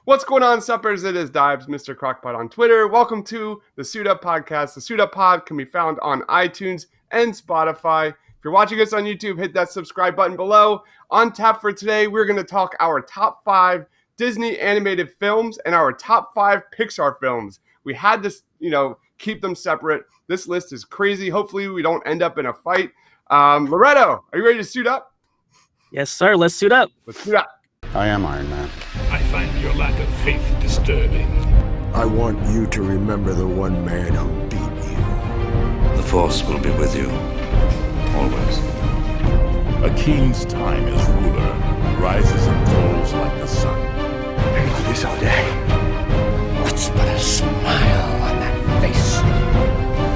What's going on, suppers? It is Dibes, Mr. Crockpot on Twitter. Welcome to the Suit Up Podcast. The Suit Up Pod can be found on iTunes and Spotify. If you're watching us on YouTube, hit that subscribe button below. On tap for today, we're going to talk our top 5 Disney animated films and our top 5 Pixar films. We had to, keep them separate. This list is crazy. Hopefully, we don't end up in a fight. Loretto, are you ready to suit up? Yes, sir. Let's suit up. Let's suit up. I am Iron Man. I find your lack of faith disturbing. I want you to remember the one man who beat you. The Force will be with you, always. A king's time as ruler rises and falls like the sun. I do this all day. What's but a smile on that face?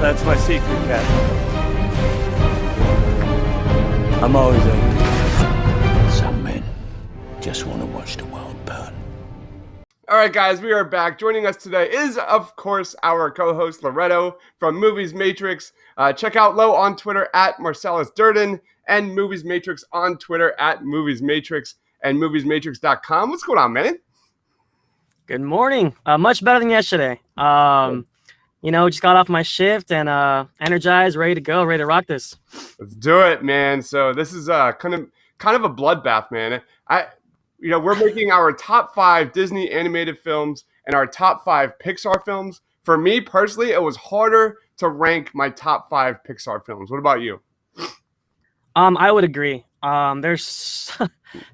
That's my secret, Cat. I'm always angry. Some men just want to watch the world burn. All right, guys, we are back. Joining us today is, of course, our co-host Loretto from Movies Matrix. Check out Lo on Twitter at Marcellus Durden and Movies Matrix on Twitter at Movies Matrix and moviesmatrix.com. What's going on, man? Good morning. Much better than yesterday. Just got off my shift and energized, ready to go, ready to rock this. Let's do it, man. So this is kind of a bloodbath, man. We're making our top 5 Disney animated films and our top 5 Pixar films. For me personally, it was harder to rank my top 5 Pixar films. What about you? I would agree. There's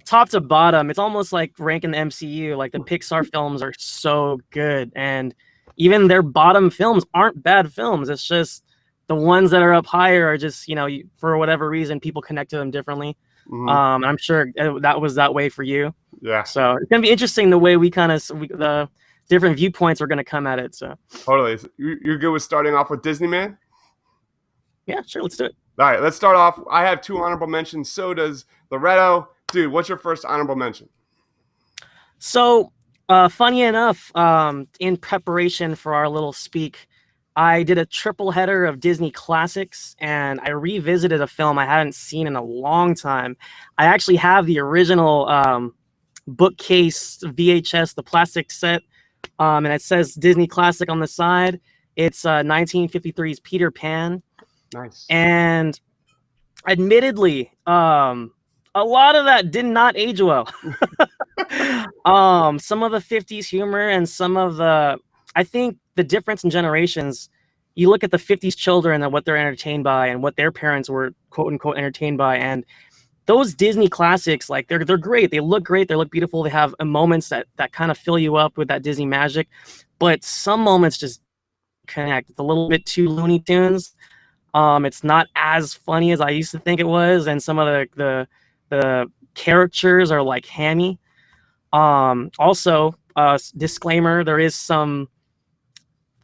top to bottom. It's almost like ranking the MCU. Like the Pixar films are so good, and even their bottom films aren't bad films. It's just the ones that are up higher are just, for whatever reason, people connect to them differently. Mm-hmm. I'm sure that was that way for you. Yeah. So it's gonna be interesting the way we the different viewpoints are gonna come at it. So totally. You're good with starting off with Disney, man? Yeah, sure. Let's do it. All right, let's start off. I have 2 honorable mentions. So does Loretto. Dude, what's your first honorable mention? So, funny enough, in preparation for our little speak, I did a triple header of Disney classics, and I revisited a film I hadn't seen in a long time. I actually have the original bookcase VHS, the plastic set, and it says Disney Classic on the side. It's 1953's Peter Pan. Nice. And admittedly, a lot of that did not age well. Some of the 50s humor and I think the difference in generations, you look at the 50s children and what they're entertained by and what their parents were quote unquote entertained by. And those Disney classics, like they're great. They look great. They look beautiful. They have moments that kind of fill you up with that Disney magic, but some moments just connect. It's a little bit too Looney Tunes. It's not as funny as I used to think it was. And some of the characters are like hammy. Also, disclaimer, there is some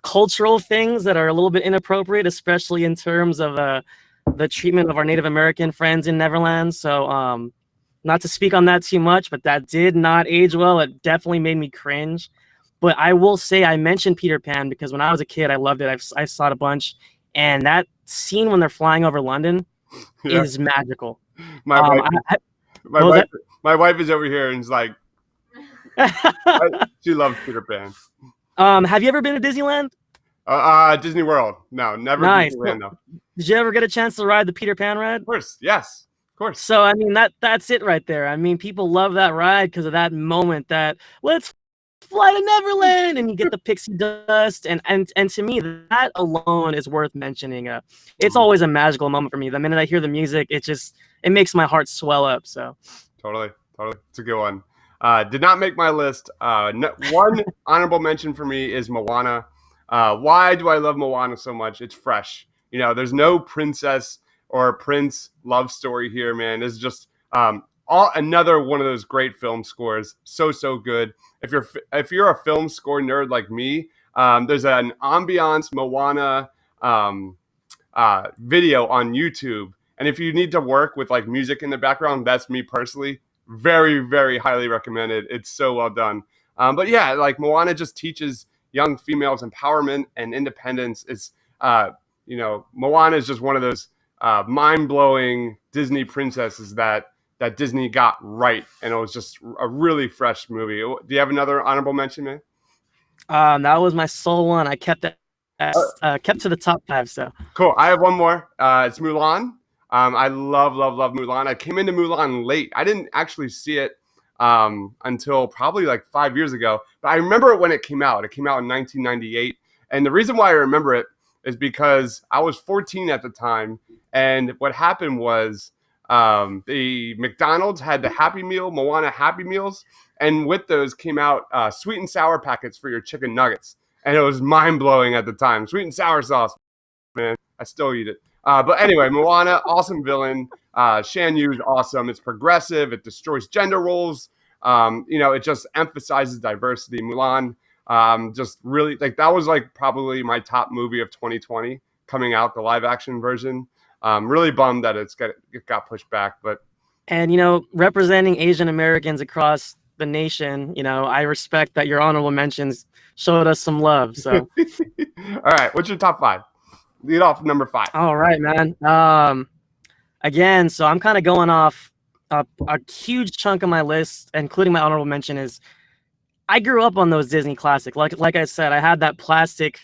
cultural things that are a little bit inappropriate, especially in terms of the treatment of our Native American friends in Neverland. So not to speak on that too much, but that did not age well. It definitely made me cringe. But I will say I mentioned Peter Pan because when I was a kid, I loved it. I saw it a bunch. And that scene when they're flying over London is magical. My wife is over here and is like, she loves Peter Pan. Have you ever been to Disneyland? Disney World. No, never. Nice. Disneyland, no. Did you ever get a chance to ride the Peter Pan ride? Of course, yes, of course. So I mean that's it right there. I mean, people love that ride because of that moment that let's fly to Neverland and you get the pixie dust and to me that alone is worth mentioning. It's always a magical moment for me. The minute I hear the music, it makes my heart swell up. So totally, it's a good one. Did not make my list. One honorable mention for me is Moana. Why do I love Moana so much? It's fresh. There's no princess or prince love story here, man. It's just another one of those great film scores. So good. If you're a film score nerd like me, there's an ambiance Moana video on YouTube, and if you need to work with like music in the background, that's me personally. Very, very highly recommended. It's so well done. But yeah, like Moana just teaches young females empowerment and independence. It's Moana is just one of those mind-blowing Disney princesses that that Disney got right, and it was just a really fresh movie. Do you have another honorable mention, man? That was my sole one. I kept it, kept to the top 5. So Cool. I have one more. It's Mulan. I love Mulan. I came into Mulan late. I didn't actually see it until probably like 5 years ago. But I remember it when it came out. It came out in 1998. And the reason why I remember it is because I was 14 at the time. And what happened was the McDonald's had the Happy Meal, Moana Happy Meals. And with those came out sweet and sour packets for your chicken nuggets. And it was mind-blowing at the time. Sweet and sour sauce, man. I still eat it. But anyway, Moana, awesome villain. Shan Yu's awesome. It's progressive. It destroys gender roles. It just emphasizes diversity. Mulan, just really like that was like probably my top movie of 2020 coming out, the live action version. Really bummed that it got pushed back, but representing Asian Americans across the nation, I respect that your honorable mentions showed us some love. So, all right, what's your top 5? Lead off number 5. All right, man. Again, so I'm kind of going off a huge chunk of my list, including my honorable mention is I grew up on those Disney classics. Like I said, I had that plastic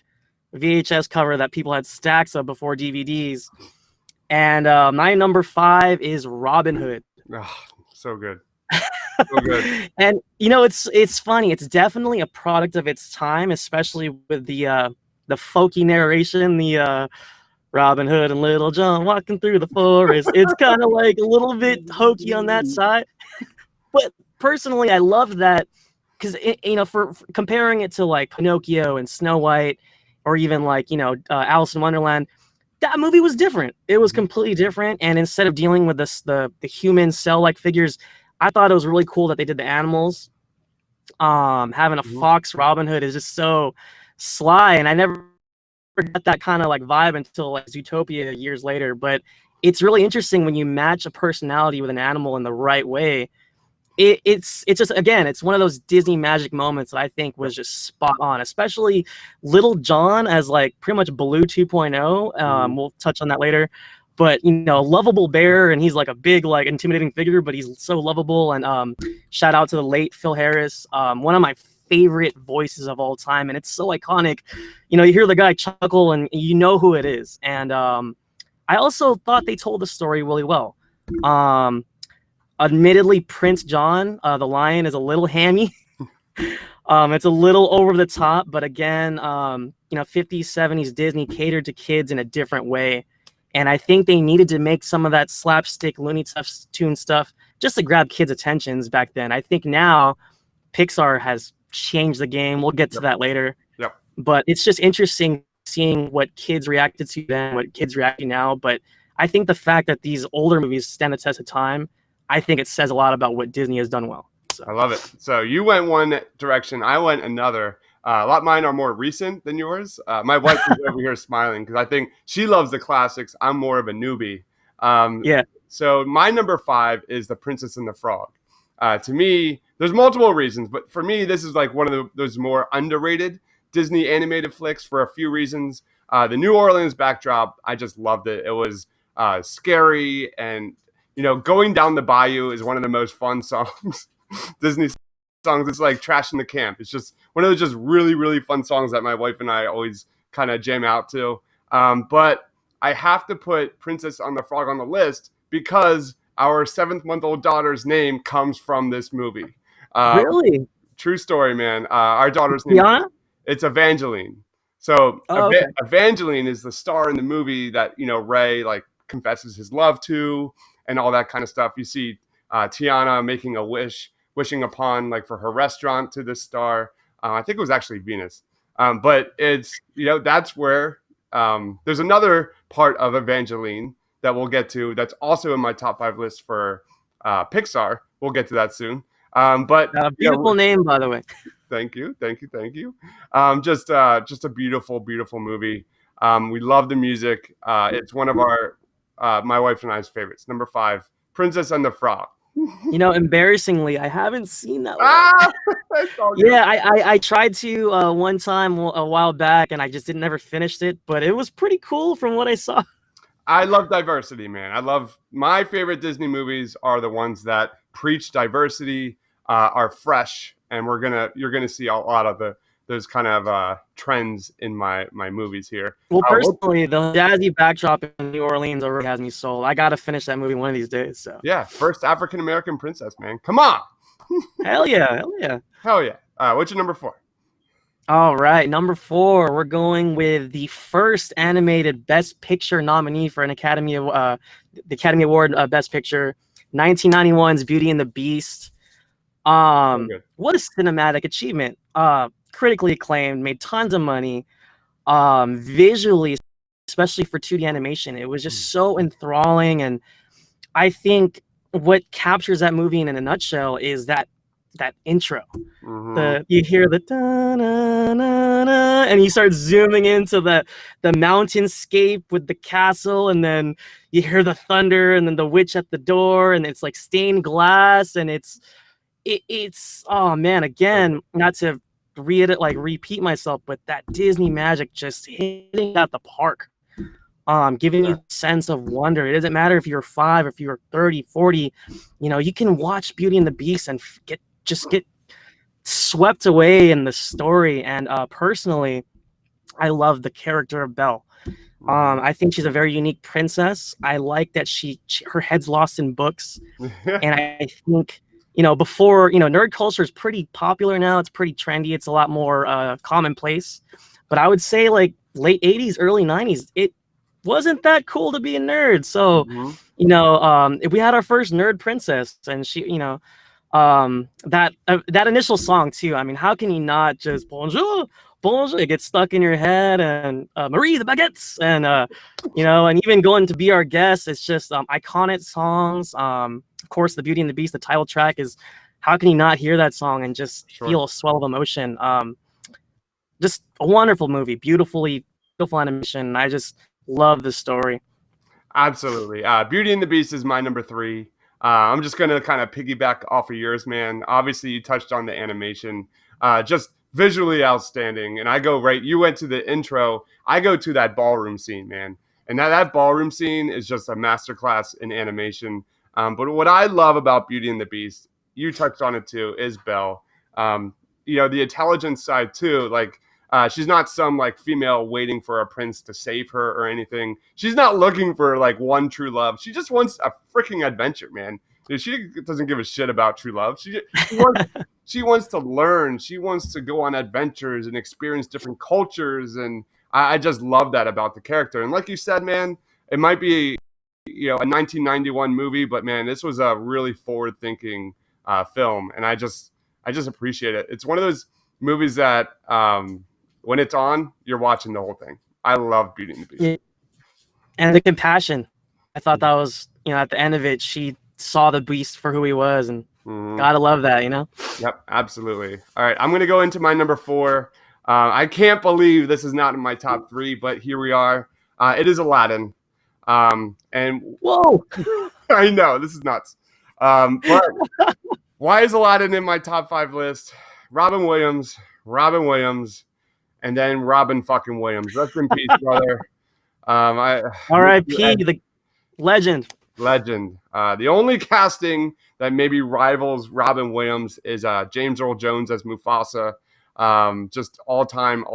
VHS cover that people had stacks of before DVDs. And my number 5 is Robin Hood. Oh, so good. So good. And it's funny. It's definitely a product of its time, especially with the folky narration, the Robin Hood and Little John walking through the forest. It's kind of like a little bit hokey on that side. But personally, I love that because for comparing it to like Pinocchio and Snow White, or even like Alice in Wonderland, that movie was different. It was completely different. And instead of dealing with the human cell-like figures, I thought it was really cool that they did the animals. Having a fox Robin Hood is just so sly, and I never got that kind of like vibe until like Zootopia years later. But it's really interesting when you match a personality with an animal in the right way. It's just, again, it's one of those Disney magic moments that I think was just spot on, especially Little John as like pretty much Baloo 2.0. We'll touch on that later. But lovable bear, and he's like a big, like intimidating figure, but he's so lovable. And shout out to the late Phil Harris, one of my favorite voices of all time, and it's so iconic. You hear the guy chuckle, and you know who it is. And I also thought they told the story really well. Admittedly, Prince John, the lion, is a little hammy. It's a little over the top, but again, 50s, 70s Disney catered to kids in a different way. And I think they needed to make some of that slapstick Looney Tunes stuff just to grab kids' attentions back then. I think now Pixar has changed the game. We'll get to that later. Yep. But it's just interesting seeing what kids reacted to then, what kids react to now. But I think the fact that these older movies stand the test of time, I think it says a lot about what Disney has done well. So. I love it. So you went one direction, I went another. A lot of mine are more recent than yours. My wife is over here smiling because I think she loves the classics. I'm more of a newbie. Yeah. So my number 5 is The Princess and the Frog. To me, there's multiple reasons, but for me, this is like one of those more underrated Disney animated flicks for a few reasons. The New Orleans backdrop, I just loved it. It was scary, and Going Down the Bayou is one of the most fun songs. Disney songs. It's like Trash in the Camp. It's just one of those just really, really fun songs that my wife and I always kind of jam out to. But I have to put Princess on the Frog on the list because our 7-month-old daughter's name comes from this movie. Really? True story, man. Our daughter's name, Tiana? It's Evangeline. So okay. Evangeline is the star in the movie that, Ray like confesses his love to and all that kind of stuff. You see Tiana making a wishing upon like for her restaurant to this star. I think it was actually Venus. But it's, that's where there's another part of Evangeline that we'll get to that's also in my top 5 list for Pixar. We'll get to that soon. But beautiful name, by the way. Thank you. Just a beautiful, beautiful movie. We love the music. It's one of our my wife and I's favorites. Number 5, Princess and the Frog. Embarrassingly, I haven't seen that one. Yeah, I tried to one time a while back, and I just never finished it. But it was pretty cool from what I saw. I love diversity, man. I love my favorite Disney movies are the ones that preach diversity, are fresh, and you're gonna see a lot of those kind of trends in my movies here. Well, What- personally, the jazzy backdrop in New Orleans already has me sold. I gotta finish that movie one of these days. So yeah, first African American princess, man. Come on, hell yeah. hell yeah. What's your number 4? All right, number 4, we're going with the first animated Best Picture nominee for the Academy Award Best Picture, 1991's Beauty and the Beast. Good. What a cinematic achievement! Critically acclaimed, made tons of money. Visually, especially for 2D animation, it was just so enthralling, and I think what captures that movie in a nutshell is that intro. You hear the da-na-na-na, and you start zooming into the mountainscape with the castle, and then you hear the thunder, and then the witch at the door, and it's like stained glass, and it's oh man, again, not to repeat myself, but that Disney magic just hitting at the park. Giving you a sense of wonder. It doesn't matter if you're 5, if you're 30, 40, you can watch Beauty and the Beast and get swept away in the story. And personally, I love the character of Belle. I think she's a very unique princess. I like that her head's lost in books. And I think, before, nerd culture is pretty popular now. It's pretty trendy. It's a lot more commonplace. But I would say like late 80s, early 90s, it wasn't that cool to be a nerd. So, if we had our first nerd princess, and she, that initial song too. I mean, how can you not just bonjour, bonjour? It gets stuck in your head, and Marie the Baguettes, and and even going to be our guest. It's just iconic songs. Of course, the Beauty and the Beast, the title track is. How can you not hear that song and just feel a swell of emotion? Just a wonderful movie, beautiful animation. I just love the story. Absolutely. Beauty and the Beast is my number 3. I'm just going to kind of piggyback off of yours, man. Obviously, you touched on the animation. Just visually outstanding. And you went to the intro. I go to that ballroom scene, man. And that ballroom scene is just a masterclass in animation. But what I love about Beauty and the Beast, you touched on it too, is Belle. The intelligence side too, like, she's not some like female waiting for a prince to save her or anything. She's not looking for like one true love. She just wants a freaking adventure, man. She doesn't give a shit about true love. She wants to learn. She wants to go on adventures and experience different cultures. And I just love that about the character. And like you said, man, it might be a 1991 movie, but man, this was a really forward-thinking film, and I just appreciate it. It's one of those movies that when it's on, you're watching the whole thing. I love Beauty and the Beast. Yeah. And the compassion. I thought that was, at the end of it, she saw the beast for who he was, and gotta love that, Yep, absolutely. All right, I'm gonna go into my number 4. I can't believe this is not in my top 3, but here we are. It is Aladdin. And whoa, I know this is nuts. But why is Aladdin in my top 5 list? Robin Williams, and then Robin fucking Williams. Rest in peace, brother. R.I.P. the legend. The only casting that maybe rivals Robin Williams is James Earl Jones as Mufasa. Just all-time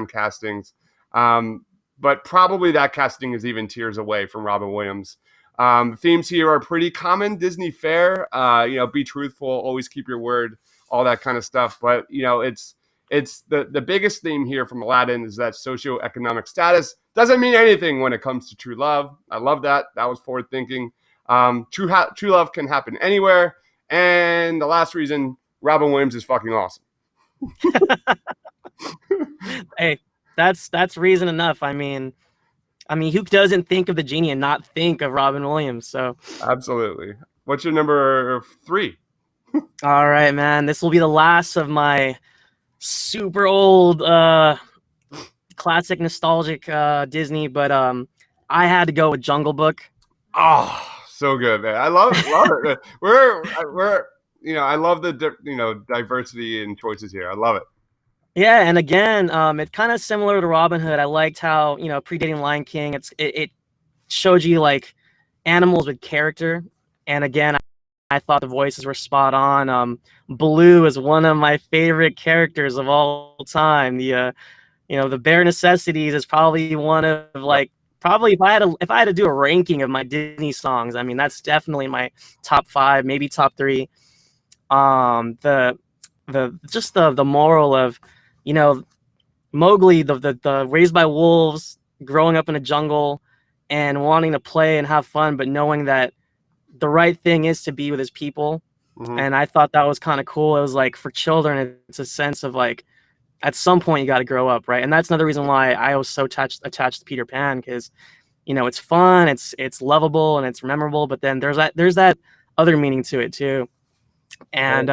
castings. But probably that casting is even tears away from Robin Williams. The themes here are pretty common Disney fare. Be truthful, always keep your word, all that kind of stuff. But it's the biggest theme here from Aladdin is that socioeconomic status doesn't mean anything when it comes to true love. I love that. That was forward thinking. True love can happen anywhere. And the last reason, Robin Williams is fucking awesome. Hey, that's reason enough. I mean, who doesn't think of the genie and not think of Robin Williams? So absolutely. What's your number 3? All right, man. This will be the last of my super old, classic, nostalgic Disney, but I had to go with Jungle Book. Oh, so good, man. I love it. We're I love the diversity and choices here. I love it. Yeah, and again, it's kind of similar to Robin Hood. I liked how, predating Lion King, it showed you like animals with character. And again, I thought the voices were spot on. Baloo is one of my favorite characters of all time. The bare necessities is probably one of like probably if I had to do a ranking of my Disney songs, I mean that's definitely my top 5, maybe top 3. The moral of, Mowgli, the raised by wolves, growing up in a jungle, and wanting to play and have fun, but knowing that the right thing is to be with his people. Mhm. And I thought that was kind of cool. It was like for children, it's a sense of like, at some point you got to grow up, right? And that's another reason why I was so attached to Peter Pan, because it's fun, it's lovable, and it's memorable. But then there's that other meaning to it too. And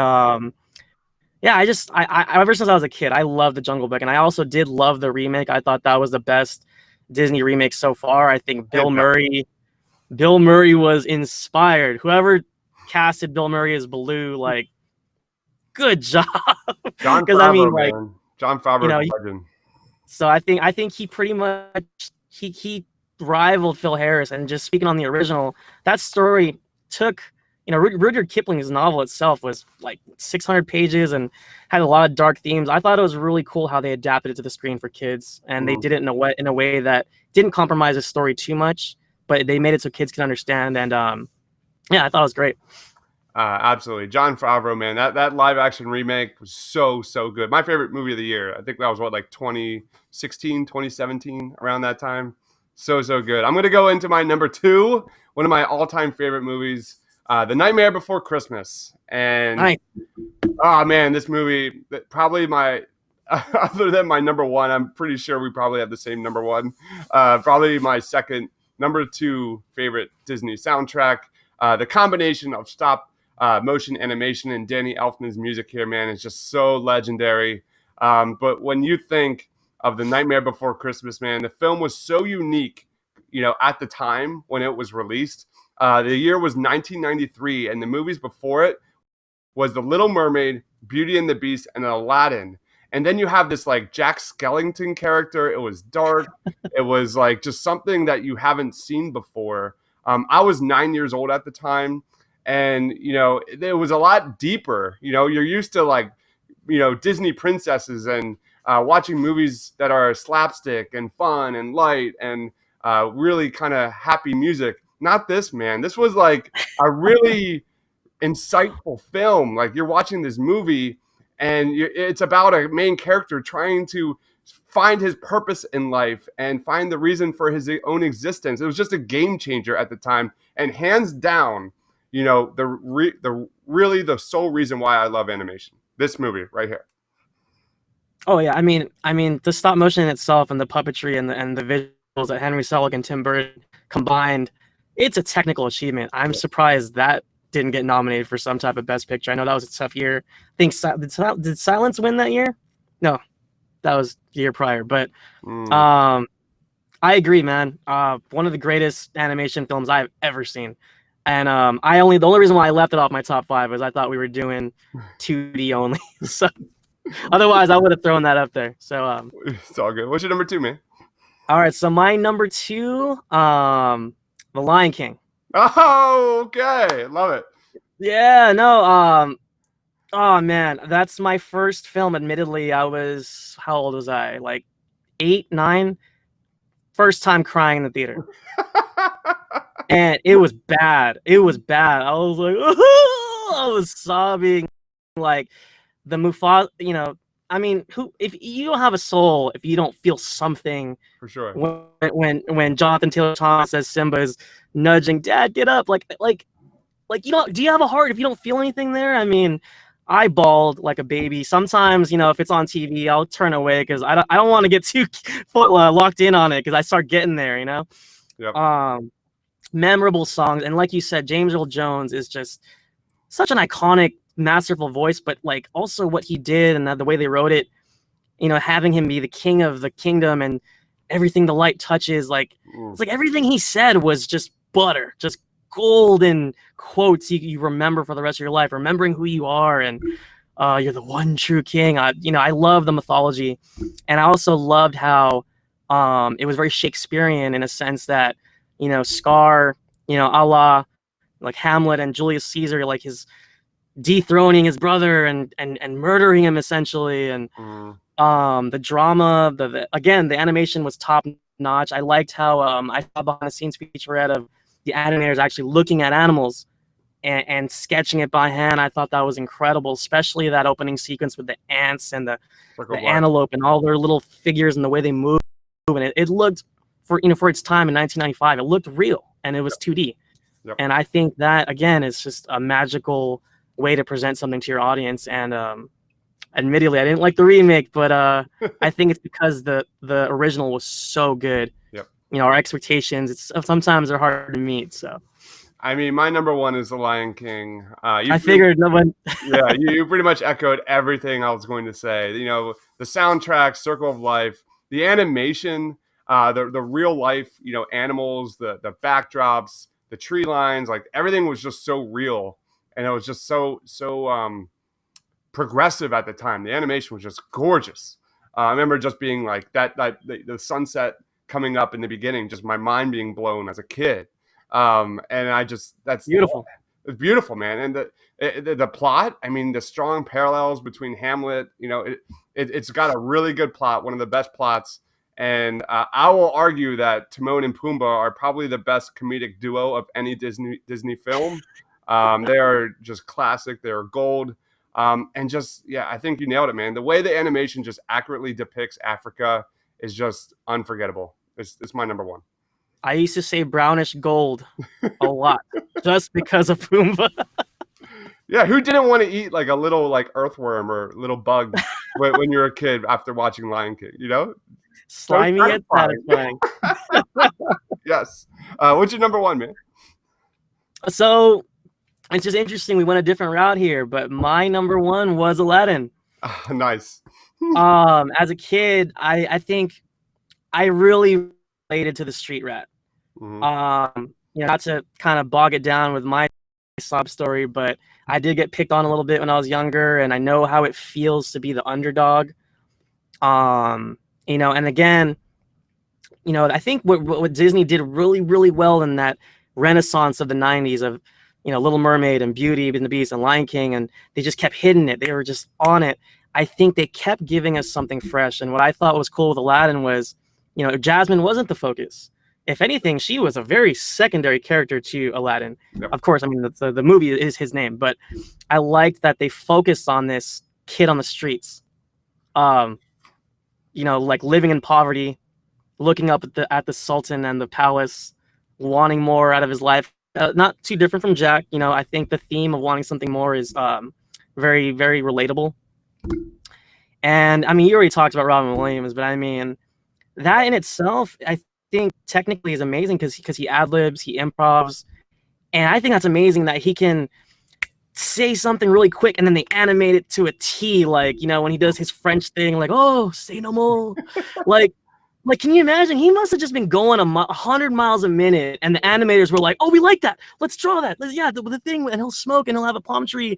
yeah, I ever since I was a kid, I loved the Jungle Book, and I also did love the remake. I thought that was the best Disney remake so far. I think Bill Murray was inspired. Whoever casted Bill Murray as Baloo, like, good job. John Because Favreau, man. John Favreau, legend. So I think he pretty much he rivaled Phil Harris. And just speaking on the original, that story took, Rudyard Kipling's novel itself was like 600 pages and had a lot of dark themes. I thought it was really cool how they adapted it to the screen for kids, and they did it in a way that didn't compromise the story too much, but they made it so kids can understand. And yeah, I thought it was great. Absolutely. John Favreau, man, that live action remake was so good. My favorite movie of the year. I think that was like 2016, 2017, around that time. So good. I'm going to go into my number 2, one of my all-time favorite movies, The Nightmare Before Christmas. And oh man, this movie, probably my other than my number 1, I'm pretty sure we probably have the same number 1. Probably my second, number 2 favorite Disney soundtrack. The combination of stop motion animation and Danny Elfman's music here, man, is just so legendary. But when you think of The Nightmare Before Christmas, man, the film was so unique, at the time when it was released. The year was 1993, and the movies before it was The Little Mermaid, Beauty and the Beast, and Aladdin. And then you have this like Jack Skellington character. It was dark. It was like just something that you haven't seen before. I was 9 years old at the time, and it was a lot deeper. You're used to like, Disney princesses and watching movies that are slapstick and fun and light and really kind of happy music. Not this, man. This was like a really insightful film. Like, you're watching this movie, and it's about a main character trying to find his purpose in life and find the reason for his own existence. It was just a game changer at the time, and hands down, the sole reason why I love animation. This movie right here. Oh yeah, I mean the stop motion in itself and the puppetry and the visuals that Henry Selick and Tim Burton combined, it's a technical achievement. I'm surprised that didn't get nominated for some type of Best Picture. I know that was a tough year. I think did Silence win that year? No, that was the year prior. But I agree, man. One of the greatest animation films I've ever seen. And the only reason why I left it off my top 5 was I thought we were doing 2D only. So otherwise, I would have thrown that up there. So it's all good. What's your number 2, man? All right, so my number 2, The Lion King. Oh, okay. Love it. Yeah, no, oh man, that's my first film. Admittedly, how old was I? Like 8, 9. First time crying in the theater. And it was bad. I was like, I was sobbing. Like the Mufasa, if you don't have a soul, if you don't feel something, for sure. When Jonathan Taylor Thomas says Simba is nudging, Dad, get up, like do you have a heart if you don't feel anything there? I mean, I bawled like a baby. Sometimes, if it's on TV, I'll turn away because I don't want to get too locked in on it because I start getting there, Yep. Memorable songs, and like you said, James Earl Jones is just such an iconic, masterful voice, but like also what he did and the way they wrote it, having him be the king of the kingdom and everything the light touches, like it's like everything he said was just butter, just golden quotes you remember for the rest of your life, remembering who you are and you're the one true king. I love the mythology, and I also loved how it was very Shakespearean in a sense that Scar, a la like Hamlet and Julius Caesar, like his dethroning his brother and murdering him essentially, and the drama, again, the animation was top notch. I liked how I saw behind the scenes featurette of the animators actually looking at animals and sketching it by hand. I thought that was incredible, especially that opening sequence with the ants and the antelope and all their little figures and the way they move. And it looked, for its time in 1995, it looked real, and it was 2D. Yep. And I think that, again, is just a magical way to present something to your audience. And admittedly, I didn't like the remake, but I think it's because the original was so good. Yep. Our expectations, sometimes they're hard to meet. So, I mean, my number one is The Lion King. I figured no one. Yeah, you pretty much echoed everything I was going to say. The soundtrack, Circle of Life, the animation, the real life, animals, the backdrops, the tree lines, like everything was just so real, and it was just so progressive at the time. The animation was just gorgeous. I remember just being like the sunset coming up in the beginning, just my mind being blown as a kid. And that's beautiful. It's beautiful, man. And the plot, I mean, the strong parallels between Hamlet, it's got a really good plot, one of the best plots. And I will argue that Timon and Pumbaa are probably the best comedic duo of any Disney film. They are just classic. They are gold. And just, yeah, I think you nailed it, man. The way the animation just accurately depicts Africa is just unforgettable. It's my number one. I used to say brownish gold a lot just because of Pumbaa. Yeah, who didn't want to eat like a little like earthworm or little bug when you're a kid after watching Lion King, Slimy and satisfying. Yes. What's your number one, man? So it's just interesting. We went a different route here, but my number one was Aladdin. Nice. As a kid, I think I really related to the street rat. Mm-hmm. Not to kind of bog it down with my sob story, but I did get picked on a little bit when I was younger, and I know how it feels to be the underdog. And again, I think what Disney did really, really well in that renaissance of the 90s of, Little Mermaid and Beauty and the Beast and Lion King, and they just kept hitting it. They were just on it. I think they kept giving us something fresh. And what I thought was cool with Aladdin was, Jasmine wasn't the focus. If anything, she was a very secondary character to Aladdin. Yep. Of course, I mean, the movie is his name, but I liked that they focused on this kid on the streets, like living in poverty, looking up at the Sultan and the palace, wanting more out of his life. Not too different from Jack. I think the theme of wanting something more is very, very relatable. And I mean, you already talked about Robin Williams, but I mean, that in itself, I think technically is amazing because he ad-libs, he improvs, and I think that's amazing that he can say something really quick and then they animate it to a T, like, when he does his French thing, like, oh, say no more. like, can you imagine? He must have just been going 100 miles a minute, and the animators were like, oh, we like that. Let's draw that. Yeah, the thing, and he'll smoke, and he'll have a palm tree.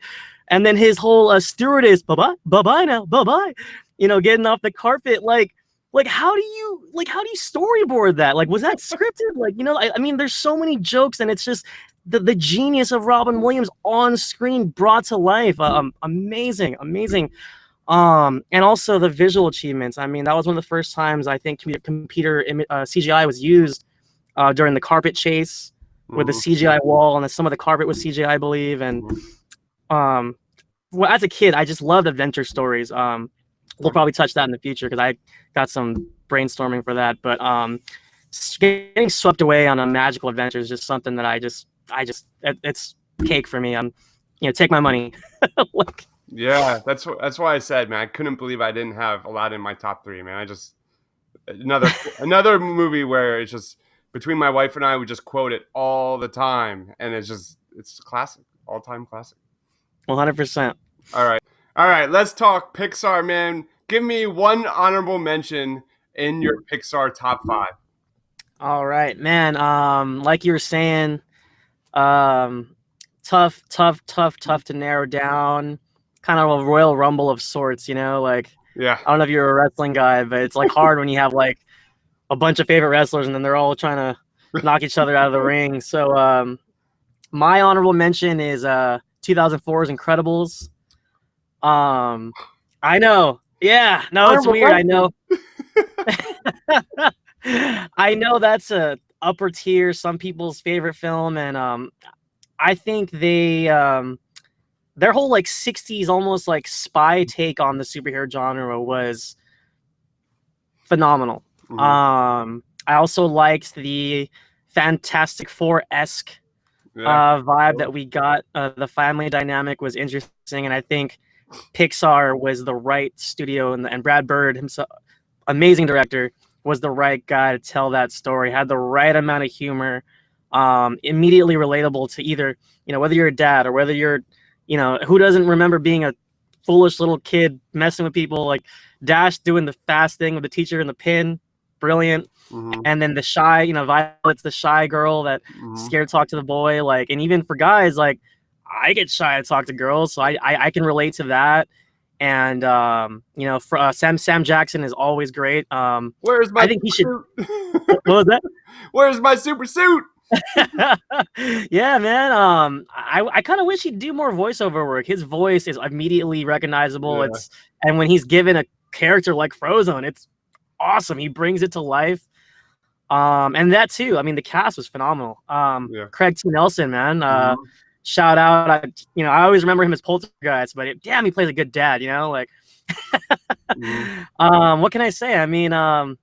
And then his whole stewardess, bye-bye now, bye-bye, getting off the carpet. Like, how do you storyboard that? Like, was that scripted? I mean, there's so many jokes, and it's just the genius of Robin Williams on screen brought to life. Amazing. And also the visual achievements. I mean, that was one of the first times I think computer CGI was used during the carpet chase with the CGI wall, and some of the carpet was CGI, I believe. And as a kid, I just loved adventure stories. We'll probably touch that in the future because I got some brainstorming for that. But getting swept away on a magical adventure is just something that it's cake for me. Take my money. Yeah, that's why I said, man, I couldn't believe I didn't have Aladdin in my top three, man. Another movie where it's just between my wife and I, we just quote it all the time, and it's classic, all-time classic. 100%. All right, let's talk Pixar, man. Give me one honorable mention in your Pixar top 5. All right, man. Like you were saying, tough to narrow down. Kind of a Royal Rumble of sorts, like, yeah. I don't know if you're a wrestling guy, but it's like hard when you have like a bunch of favorite wrestlers and then they're all trying to knock each other out of the ring. So my honorable mention is 2004's Incredibles. I know. Yeah, no, it's Honorable weird. I know. mention. I know that's a upper tier, some people's favorite film, and I think their whole like 60s almost like spy take on the superhero genre was phenomenal. Mhm. I also liked the Fantastic Four-esque Yeah. vibe that we got. The family dynamic was interesting, and I think Pixar was the right studio, and Brad Bird himself, amazing director, was the right guy to tell that story. Had the right amount of humor, immediately relatable to either, whether you're a dad or whether you're, who doesn't remember being a foolish little kid messing with people, like Dash doing the fast thing with the teacher and the pin, brilliant. Mhm. And then the shy, Violet's the shy girl that Mhm. scared to talk to the boy, like, and even for guys, like, I get shy to talk to girls, so I can relate to that. And Sam Jackson is always great. Where's my I think he should. suit? What was that? Where's my super suit? Yeah, man. I kind of wish he'd do more voiceover work. His voice is immediately recognizable. Yeah. And when he's given a character like Frozone, it's awesome. He brings it to life. And that too. I mean, the cast was phenomenal. Yeah. Craig T. Nelson, man. Mhm. Shout out. I always remember him as Poltergeist, but damn, he plays a good dad. Like. Mhm. What can I say? I mean,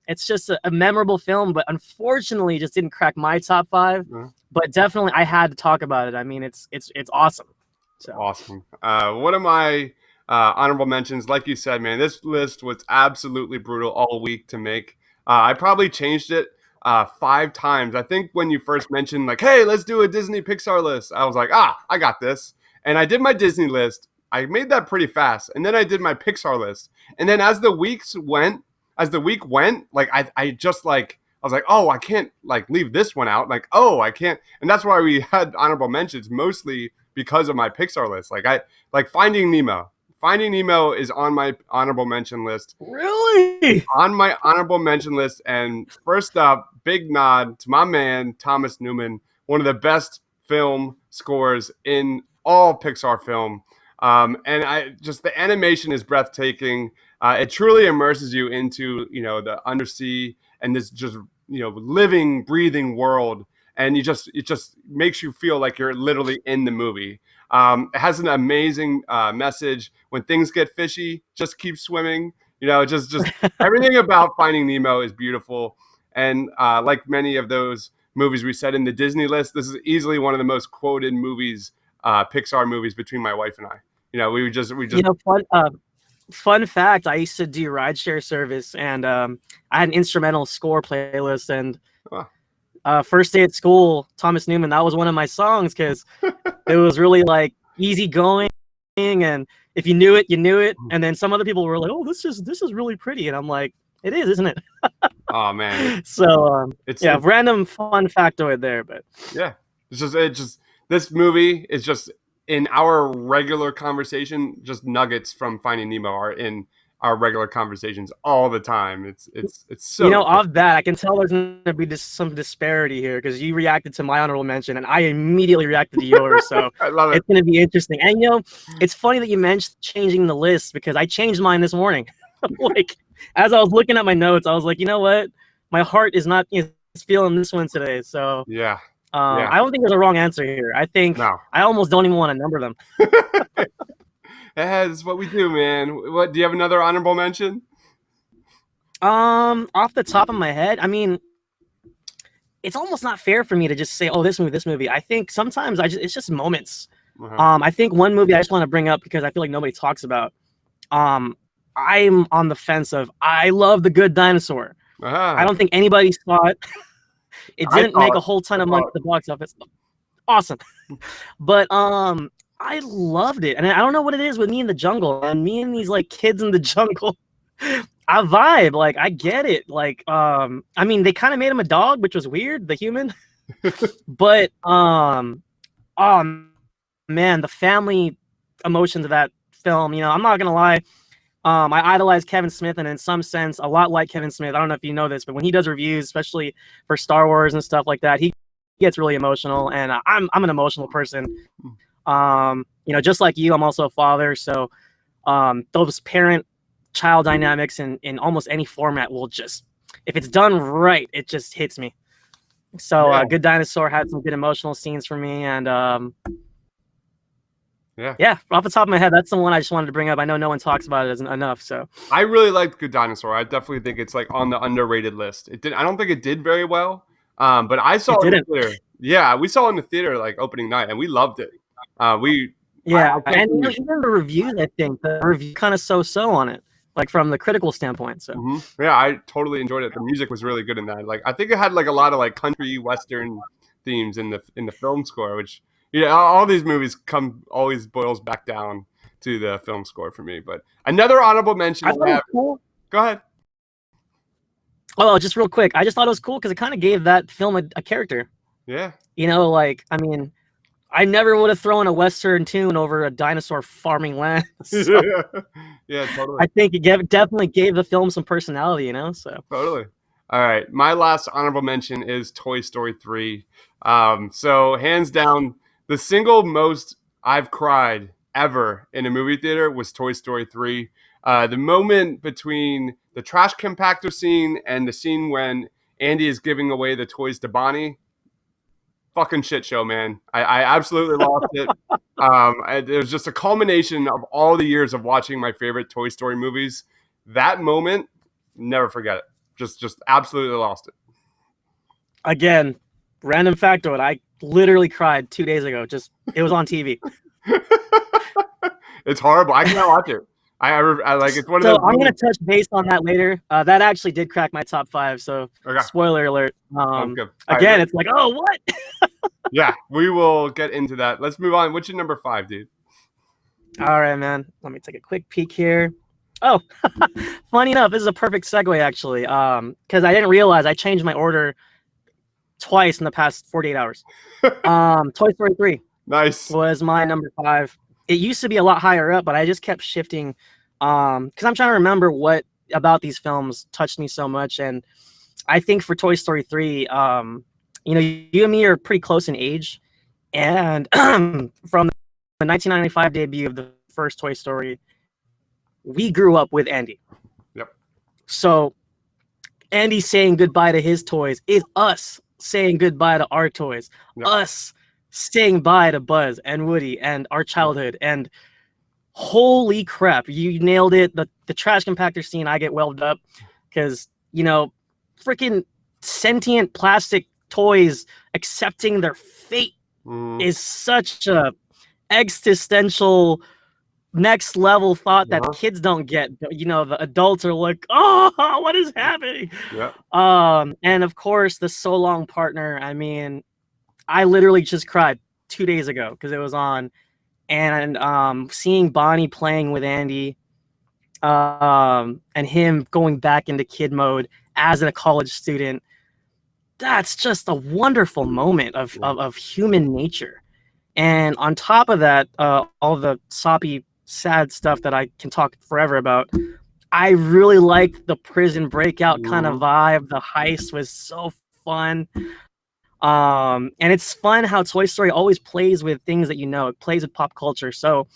it's just a memorable film, but unfortunately, just didn't crack my top 5. Yeah. But definitely, I had to talk about it. I mean, it's awesome. So. Awesome. One of my honorable mentions, like you said, man, this list was absolutely brutal all week to make. I probably changed it 5 times. I think when you first mentioned, like, hey, let's do a Disney Pixar list, I was like, I got this. And I did my Disney list. I made that pretty fast. And then I did my Pixar list. And then as the week went, like, I just like, I was like, oh, I can't like leave this one out. Like, oh, I can't. And that's why we had honorable mentions, mostly because of my Pixar list. Like Finding Nemo. Finding Nemo is on my honorable mention list. Really? On my honorable mention list. And first up, big nod to my man, Thomas Newman, one of the best film scores in all Pixar film. And just the animation is breathtaking. It truly immerses you into, the undersea and this just, living, breathing world. And it just makes you feel like you're literally in the movie. It has an amazing message. When things get fishy, just keep swimming. Just everything about Finding Nemo is beautiful. And like many of those movies we said in the Disney list, this is easily one of the most quoted movies, Pixar movies, between my wife and I. We just. Fun fact: I used to do rideshare service, and I had an instrumental score playlist. And first day at school, Thomas Newman, that was one of my songs because it was really like easy going, and if you knew it, you knew it. And then some other people were like, "Oh, this is really pretty," and I'm like, "It is, isn't it?" Oh man! So it's random fun factoid there, but yeah, it's just this movie is just in our regular conversation. Just nuggets from Finding Nemo are in our regular conversations all the time. It's so off that I can tell there's gonna be just some disparity here because you reacted to my honorable mention and I immediately reacted to yours. So I love it. It's gonna be interesting. And it's funny that you mentioned changing the list because I changed mine this morning. Like as I was looking at my notes, I was like, you know what, my heart is not feeling this one today. So yeah. I don't think there's a wrong answer here. I think No. I almost don't even want to number them. That's what we do, man. What do you have another honorable mention? Off the top of my head, I mean, it's almost not fair for me to just say, "Oh, this movie." I think sometimes it's just moments. Uh-huh. I think one movie I just want to bring up because I feel like nobody talks about. I'm on the fence of I love The Good Dinosaur. Uh-huh. I don't think anybody saw it. It didn't make a whole ton of money at the box office. Awesome, but I loved it, and I don't know what it is with me in the jungle and me and these like kids in the jungle. I vibe, like I get it. Like, I mean, they kind of made him a dog, which was weird, the human. But oh man, the family emotions of that film. I'm not gonna lie. I idolize Kevin Smith, and in some sense, a lot like Kevin Smith. I don't know if you know this, but when he does reviews, especially for Star Wars and stuff like that, he gets really emotional, and I'm an emotional person. Just like you, I'm also a father, so those parent-child dynamics in almost any format will just, if it's done right, it just hits me. So Good Dinosaur had some good emotional scenes for me, and yeah, off the top of my head, that's the one I just wanted to bring up. I know no one talks about it enough, so I really liked Good Dinosaur. I definitely think it's like on the underrated list. I don't think it did very well, but I saw it in the theater. Yeah, we saw it in the theater like opening night, and we loved it. And even the reviews, I think the review kind of so on it, like from the critical standpoint. So yeah, I totally enjoyed it. The music was really good in that. Like I think it had like a lot of like country western themes in the film score, which all these movies always boils back down to the film score for me. But another honorable mention. I thought it was cool. Go ahead. Oh, just real quick, I just thought it was cool because it kind of gave that film a character. Yeah. I mean, I never would have thrown a Western tune over a dinosaur farming land. So yeah, totally. I think it definitely gave the film some personality, so. Totally. All right. My last honorable mention is Toy Story 3. So hands down, the single most I've cried ever in a movie theater was Toy Story 3. The moment between the trash compactor scene and the scene when Andy is giving away the toys to Bonnie, fucking shit show, man. I absolutely lost it. It was just a culmination of all the years of watching my favorite Toy Story movies. That moment, never forget it. Just absolutely lost it. Again, random factoid. I literally cried 2 days ago. It was on TV. It's horrible. I can't watch it. I like it's one of those. So I'm gonna touch base on that later. That actually did crack my top 5. So spoiler alert. Again, it's like, oh, what? Yeah, we will get into that. Let's move on. What's your number 5, dude? All right, man. Let me take a quick peek here. Oh, funny enough, this is a perfect segue actually. Because I didn't realize I changed my order twice in the past 48 hours. Toy Story 3. Nice. Was my number 5. It used to be a lot higher up, but I just kept shifting. Because I'm trying to remember what about these films touched me so much. And I think for Toy Story 3, you and me are pretty close in age. And from the 1995 debut of the first Toy Story, we grew up with Andy. Yep. So Andy saying goodbye to his toys is us saying goodbye to our toys. Yep. Us saying bye to Buzz and Woody and our childhood. And holy crap, you nailed it. The trash compactor scene, I get welled up because, freaking sentient plastic toys accepting their fate is such a existential next level thought that kids don't get. The adults are like, oh, what is happening? Yeah. And of course the So Long Partner. I mean, I literally just cried 2 days ago because it was on, and seeing Bonnie playing with Andy, and him going back into kid mode as a college student. That's just a wonderful moment of human nature. And on top of that, all the soppy, sad stuff that I can talk forever about, I really liked the prison breakout kind of vibe. The heist was so fun. And it's fun how Toy Story always plays with things that it plays with pop culture. So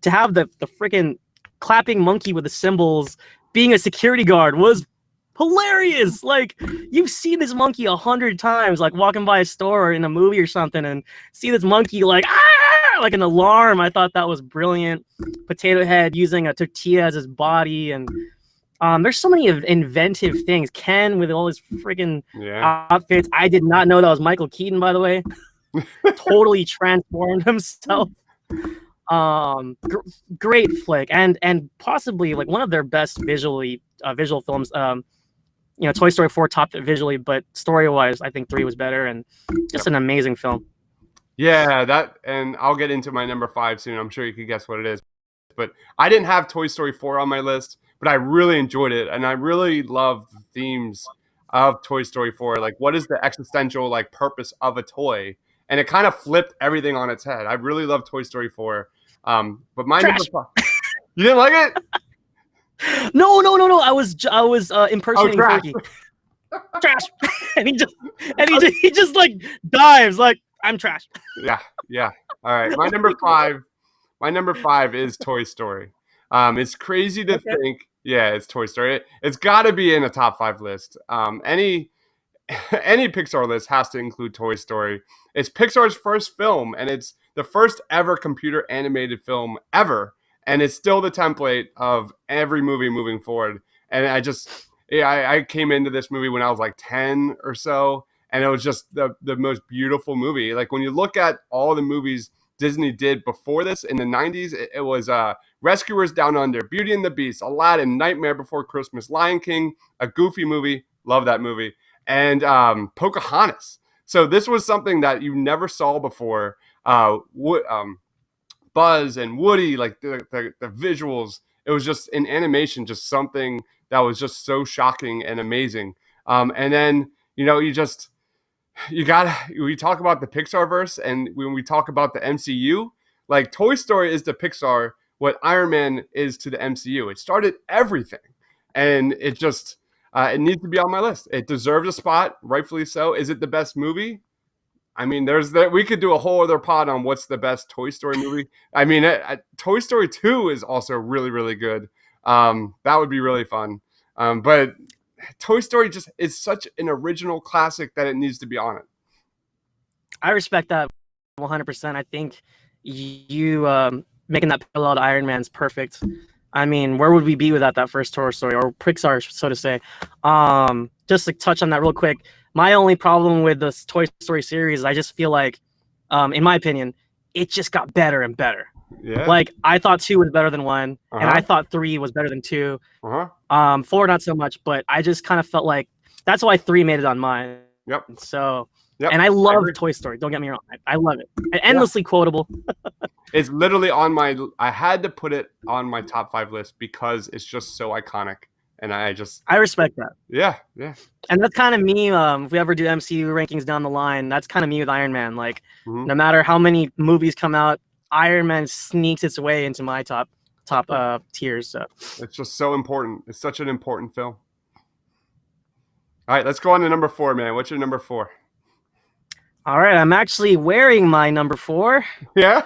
to have the freaking clapping monkey with the cymbals being a security guard was hilarious. Like, you've seen this monkey 100 times, like walking by a store or in a movie or something, and see this monkey like like an alarm. I thought that was brilliant. Potato Head using a tortilla as his body, and there's so many inventive things. Ken with all his freaking outfits. I did not know that was Michael Keaton, by the way. Totally transformed himself. Great flick, and possibly like one of their best visual films. Toy Story 4 topped it visually, but story-wise, I think 3 was better, and just an amazing film. Yeah, and I'll get into my number 5 soon. I'm sure you can guess what it is. But I didn't have Toy Story 4 on my list, but I really enjoyed it, and I really love the themes of Toy Story 4. Like, what is the existential purpose of a toy? And it kind of flipped everything on its head. I really love Toy Story 4. But my number 5. You didn't like it? No. I was impersonating trash. Forky. Trash. and he just like dives like I'm trash. Yeah. All right. My number five. My number 5 is Toy Story. It's crazy to think. Yeah, it's Toy Story. It's got to be in a top 5 list. Any Pixar list has to include Toy Story. It's Pixar's first film, and it's the first ever computer animated film ever, and it's still the template of every movie moving forward. And I came into this movie when I was like 10 or so, and it was just the most beautiful movie. Like when you look at all the movies Disney did before this in the 90s, it was Rescuers Down Under, Beauty and the Beast, Aladdin, Nightmare Before Christmas, Lion King, a Goofy movie, love that movie, and Pocahontas. So this was something that you never saw before. Buzz and Woody, like the visuals, it was just in animation, just something that was just so shocking and amazing. And then, we talk about the Pixar verse, and when we talk about the MCU, like Toy Story is to Pixar what Iron Man is to the MCU. It started everything, and it needs to be on my list. It deserves a spot, rightfully so. Is it the best movie? I mean, we could do a whole other pod on what's the best Toy Story movie. I mean, Toy Story 2 is also really, really good. That would be really fun. But Toy Story just is such an original classic that it needs to be on it. I respect that 100%. I think you making that parallel to Iron Man is perfect. I mean, where would we be without that first Toy Story, or Pixar, so to say? Just to touch on that real quick, my only problem with this Toy Story series, I just feel like, in my opinion, it just got better and better. Yeah. Like I thought 2 was better than 1, and I thought 3 was better than 2. 4 not so much, but I just kind of felt like that's why 3 made it on mine. Yep. So, and I love Toy Story. Don't get me wrong, I love it. Endlessly quotable. It's literally I had to put it on my top 5 list because it's just so iconic. And I respect that. Yeah. And that's kind of me. If we ever do MCU rankings down the line, that's kind of me with Iron Man. Like, no matter how many movies come out, Iron Man sneaks its way into my top tiers. So it's just so important. It's such an important film. All right, let's go on to number 4, man. What's your number 4? All right, I'm actually wearing my number 4. Yeah.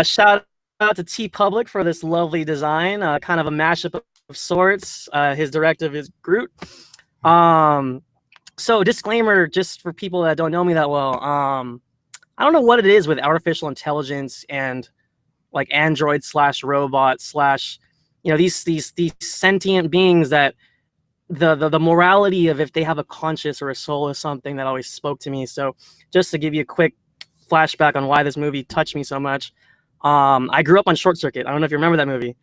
Shout out to T Public for this lovely design. Kind of a mashup of sorts. His directive is Groot. So disclaimer, just for people that don't know me that well, I don't know what it is with artificial intelligence and like android / robot / these sentient beings that the morality of if they have a conscience or a soul is something that always spoke to me. So just to give you a quick flashback on why this movie touched me so much. I grew up on Short Circuit. I don't know if you remember that movie.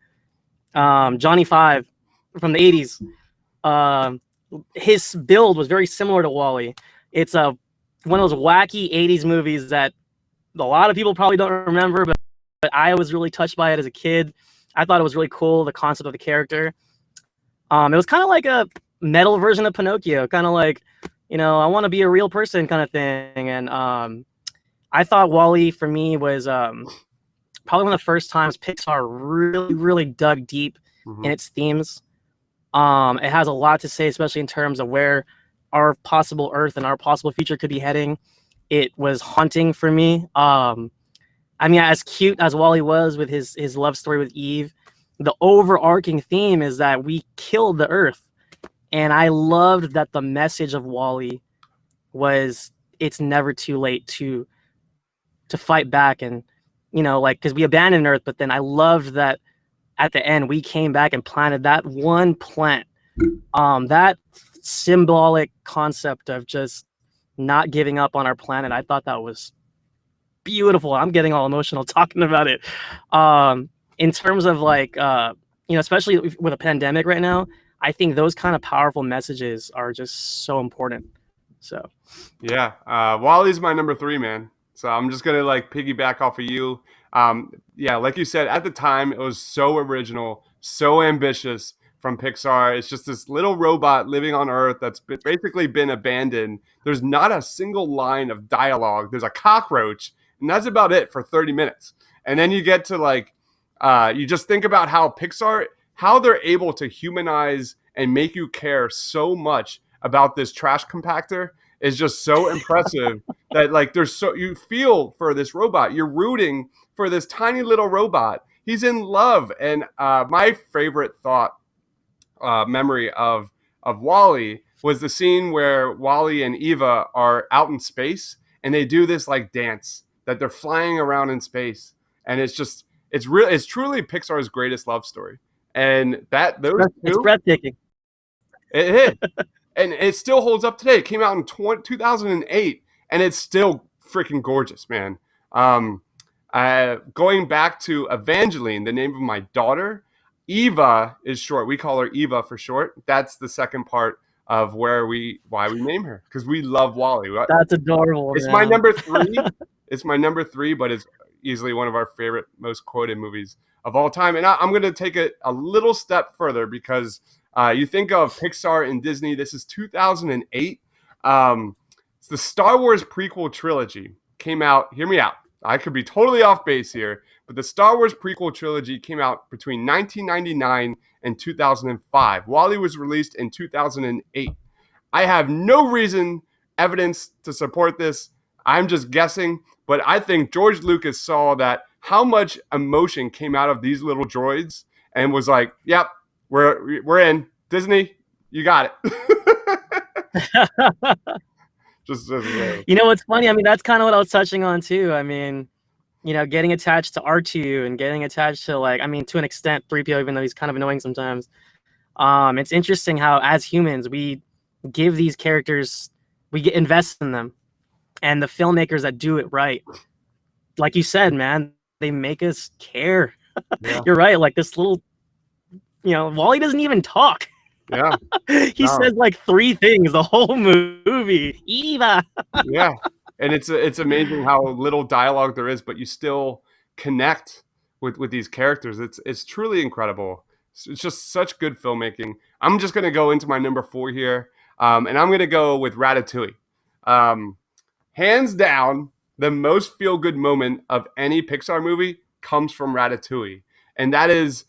Johnny Five from the 80s. His build was very similar to Wall-E. It's one of those wacky 80s movies that a lot of people probably don't remember, but I was really touched by it as a kid. I thought it was really cool, the concept of the character. It was kind of like a metal version of Pinocchio, kind of like, I want to be a real person kind of thing. And I thought Wall-E for me was probably one of the first times Pixar really, really dug deep in its themes. It has a lot to say, especially in terms of where our possible Earth and our possible future could be heading. It was haunting for me. I mean, as cute as Wall-E was with his love story with Eve, the overarching theme is that we killed the Earth. And I loved that the message of Wall-E was it's never too late to fight back. And, because we abandoned Earth, but then I loved that at the end, we came back and planted that one plant. That symbolic concept of just not giving up on our planet, I thought that was beautiful. I'm getting all emotional talking about it. In terms of especially with a pandemic right now, I think those kind of powerful messages are just so important. So, yeah, Wall-E's my number 3, man. So I'm just gonna piggyback off of you. Yeah, like you said, at the time it was so original, so ambitious from Pixar. It's just this little robot living on Earth that's basically been abandoned. There's not a single line of dialogue. There's a cockroach, and that's about it for 30 minutes. And then you get to you just think about how Pixar how they're able to humanize and make you care so much about this trash compactor is just so impressive that like you feel for this robot. You're rooting for this tiny little robot. He's in love. And my favorite memory of Wall-E was the scene where Wall-E and Eva are out in space and they do this like dance that they're flying around in space, and it's truly Pixar's greatest love story. And it's breathtaking. It hit, and it still holds up today. It came out in 2008, and it's still freaking gorgeous, man. Going back to Evangeline, the name of my daughter, Eva is short. We call her Eva for short. That's the second part of why we name her, because we love Wall-E. That's adorable. It's man. my number 3. It's my number 3, but it's easily one of our favorite, most quoted movies of all time. And I'm going to take it a little step further, because you think of Pixar and Disney. This is 2008. It's the Star Wars prequel trilogy came out. Hear me out. I could be totally off base here, but the Star Wars prequel trilogy came out between 1999 and 2005. Wall-E was released in 2008. I have no evidence to support this. I'm just guessing, but I think George Lucas saw that how much emotion came out of these little droids and was like, "Yep, we're in. Disney, you got it." You know what's funny? I mean, that's kind of what I was touching on too. I mean, getting attached to R2 and getting attached to to an extent 3PO, even though he's kind of annoying sometimes. It's interesting how as humans we give these characters, we invest in them, and the filmmakers that do it right, like you said, man, they make us care. Yeah. You're right. Like this little, Wall-E doesn't even talk. Yeah. He says like 3 things the whole movie. Eva. Yeah. And it's amazing how little dialogue there is, but you still connect with these characters. It's truly incredible. It's just such good filmmaking. I'm just going to go into my number 4 here. And I'm going to go with Ratatouille. Hands down, the most feel-good moment of any Pixar movie comes from Ratatouille. And that is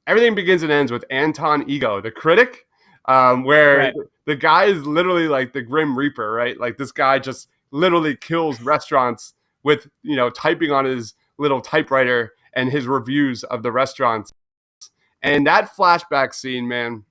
everything begins and ends with Anton Ego, the critic, where the guy is literally like the Grim Reaper, right? Like this guy just literally kills restaurants with, typing on his little typewriter and his reviews of the restaurants. And that flashback scene, man,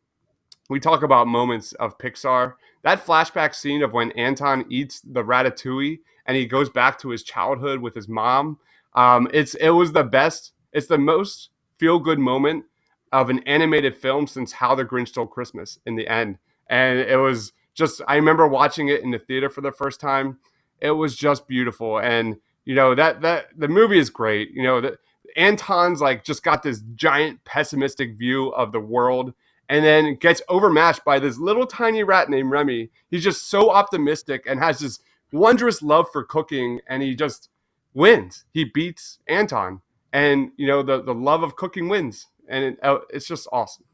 we talk about moments of Pixar. That flashback scene of when Anton eats the ratatouille and he goes back to his childhood with his mom. It was the best. It's the most feel-good moment of an animated film since How the Grinch Stole Christmas in the end. And it was just, I remember watching it in the theater for the first time. It was just beautiful. And, that the movie is great. That Anton's like just got this giant pessimistic view of the world and then gets overmatched by this little tiny rat named Remy. He's just so optimistic and has this wondrous love for cooking, and he just wins. He beats Anton, and the love of cooking wins, and it's just awesome.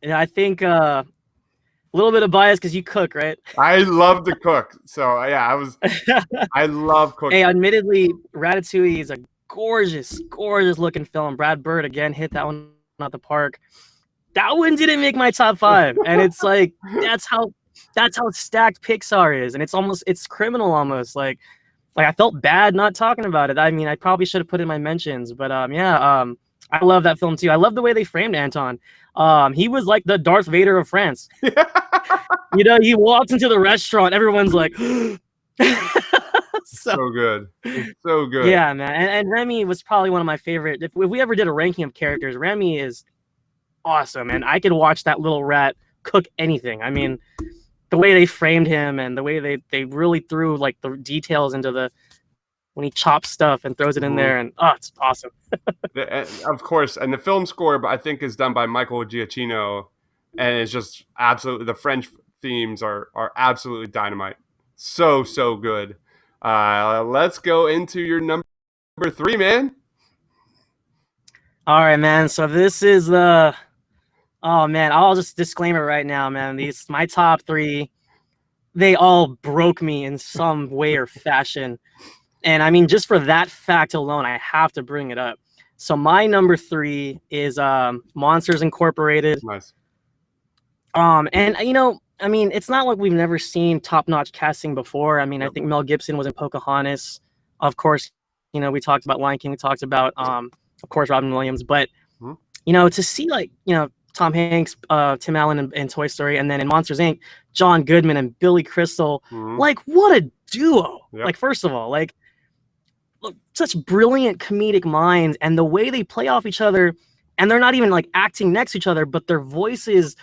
Yeah, I think a little bit of bias because you cook, right? I love to cook, so yeah, I love cooking. Hey, admittedly, Ratatouille is a gorgeous looking film. Brad Bird again hit that one out the park. That one didn't make my top 5, and it's like that's how stacked Pixar is, and it's criminal almost. Like I felt bad not talking about it. I mean, I probably should have put it in my mentions, but I love that film too. I love the way they framed Anton. He was like the Darth Vader of France. He walks into the restaurant, everyone's like, so good. It's so good. Yeah, man. And Remy was probably one of my favorite. If we ever did a ranking of characters, Remy is awesome, and I could watch that little rat cook anything. I mean, the way they framed him and the way they really threw like the details into when he chops stuff and throws it in there, and it's awesome. Of course, and the film score I think is done by Michael Giacchino, and it's just absolutely, the French themes are absolutely dynamite. So good. Let's go into your number 3, man. All right, man. So this is I'll just disclaim it right now, man. My top 3, they all broke me in some way or fashion. And I mean, just for that fact alone, I have to bring it up. So my number 3 is Monsters Incorporated. Nice. And I mean, it's not like we've never seen top-notch casting before. I mean, I think Mel Gibson was in Pocahontas. Of course, we talked about Lion King. We talked about, of course, Robin Williams. But to see Tom Hanks, Tim Allen in Toy Story, and then in Monsters Inc., John Goodman and Billy Crystal, like what a duo! Yep. Like first of all, like such brilliant comedic minds, and the way they play off each other, and they're not even like acting next to each other, but their voices,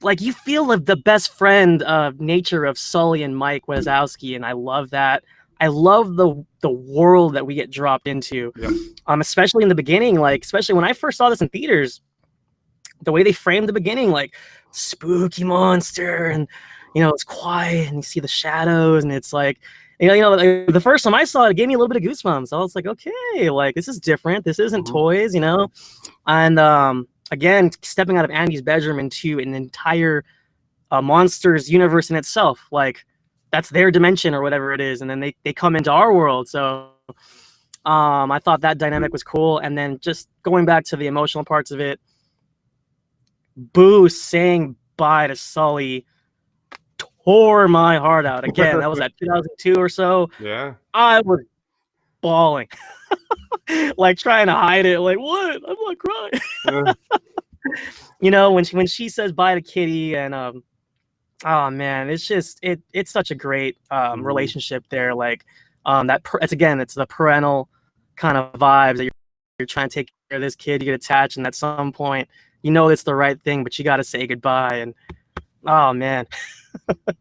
like you feel the best friend nature of Sully and Mike Wazowski, and I love that. I love the world that we get dropped into, especially in the beginning, like especially when I first saw this in theaters. The way they framed the beginning, like spooky monster, and it's quiet, and you see the shadows, and it's like, like, the first time I saw it, it gave me a little bit of goosebumps. I was like, okay, like this is different. This isn't toys, And again, stepping out of Andy's bedroom into an entire monsters universe in itself, like that's their dimension or whatever it is, and then they come into our world. So I thought that dynamic was cool, and then just going back to the emotional parts of it. Boo saying bye to Sully tore my heart out. Again, that was at 2002 or so. Yeah. I was bawling. Like trying to hide it. Like, what? I'm not crying. When she says bye to Kitty, and oh man, it's just it's such a great relationship there. Like it's the parental kind of vibes that you're trying to take care of this kid, you get attached, and at some point it's the right thing, but you got to say goodbye. And oh man.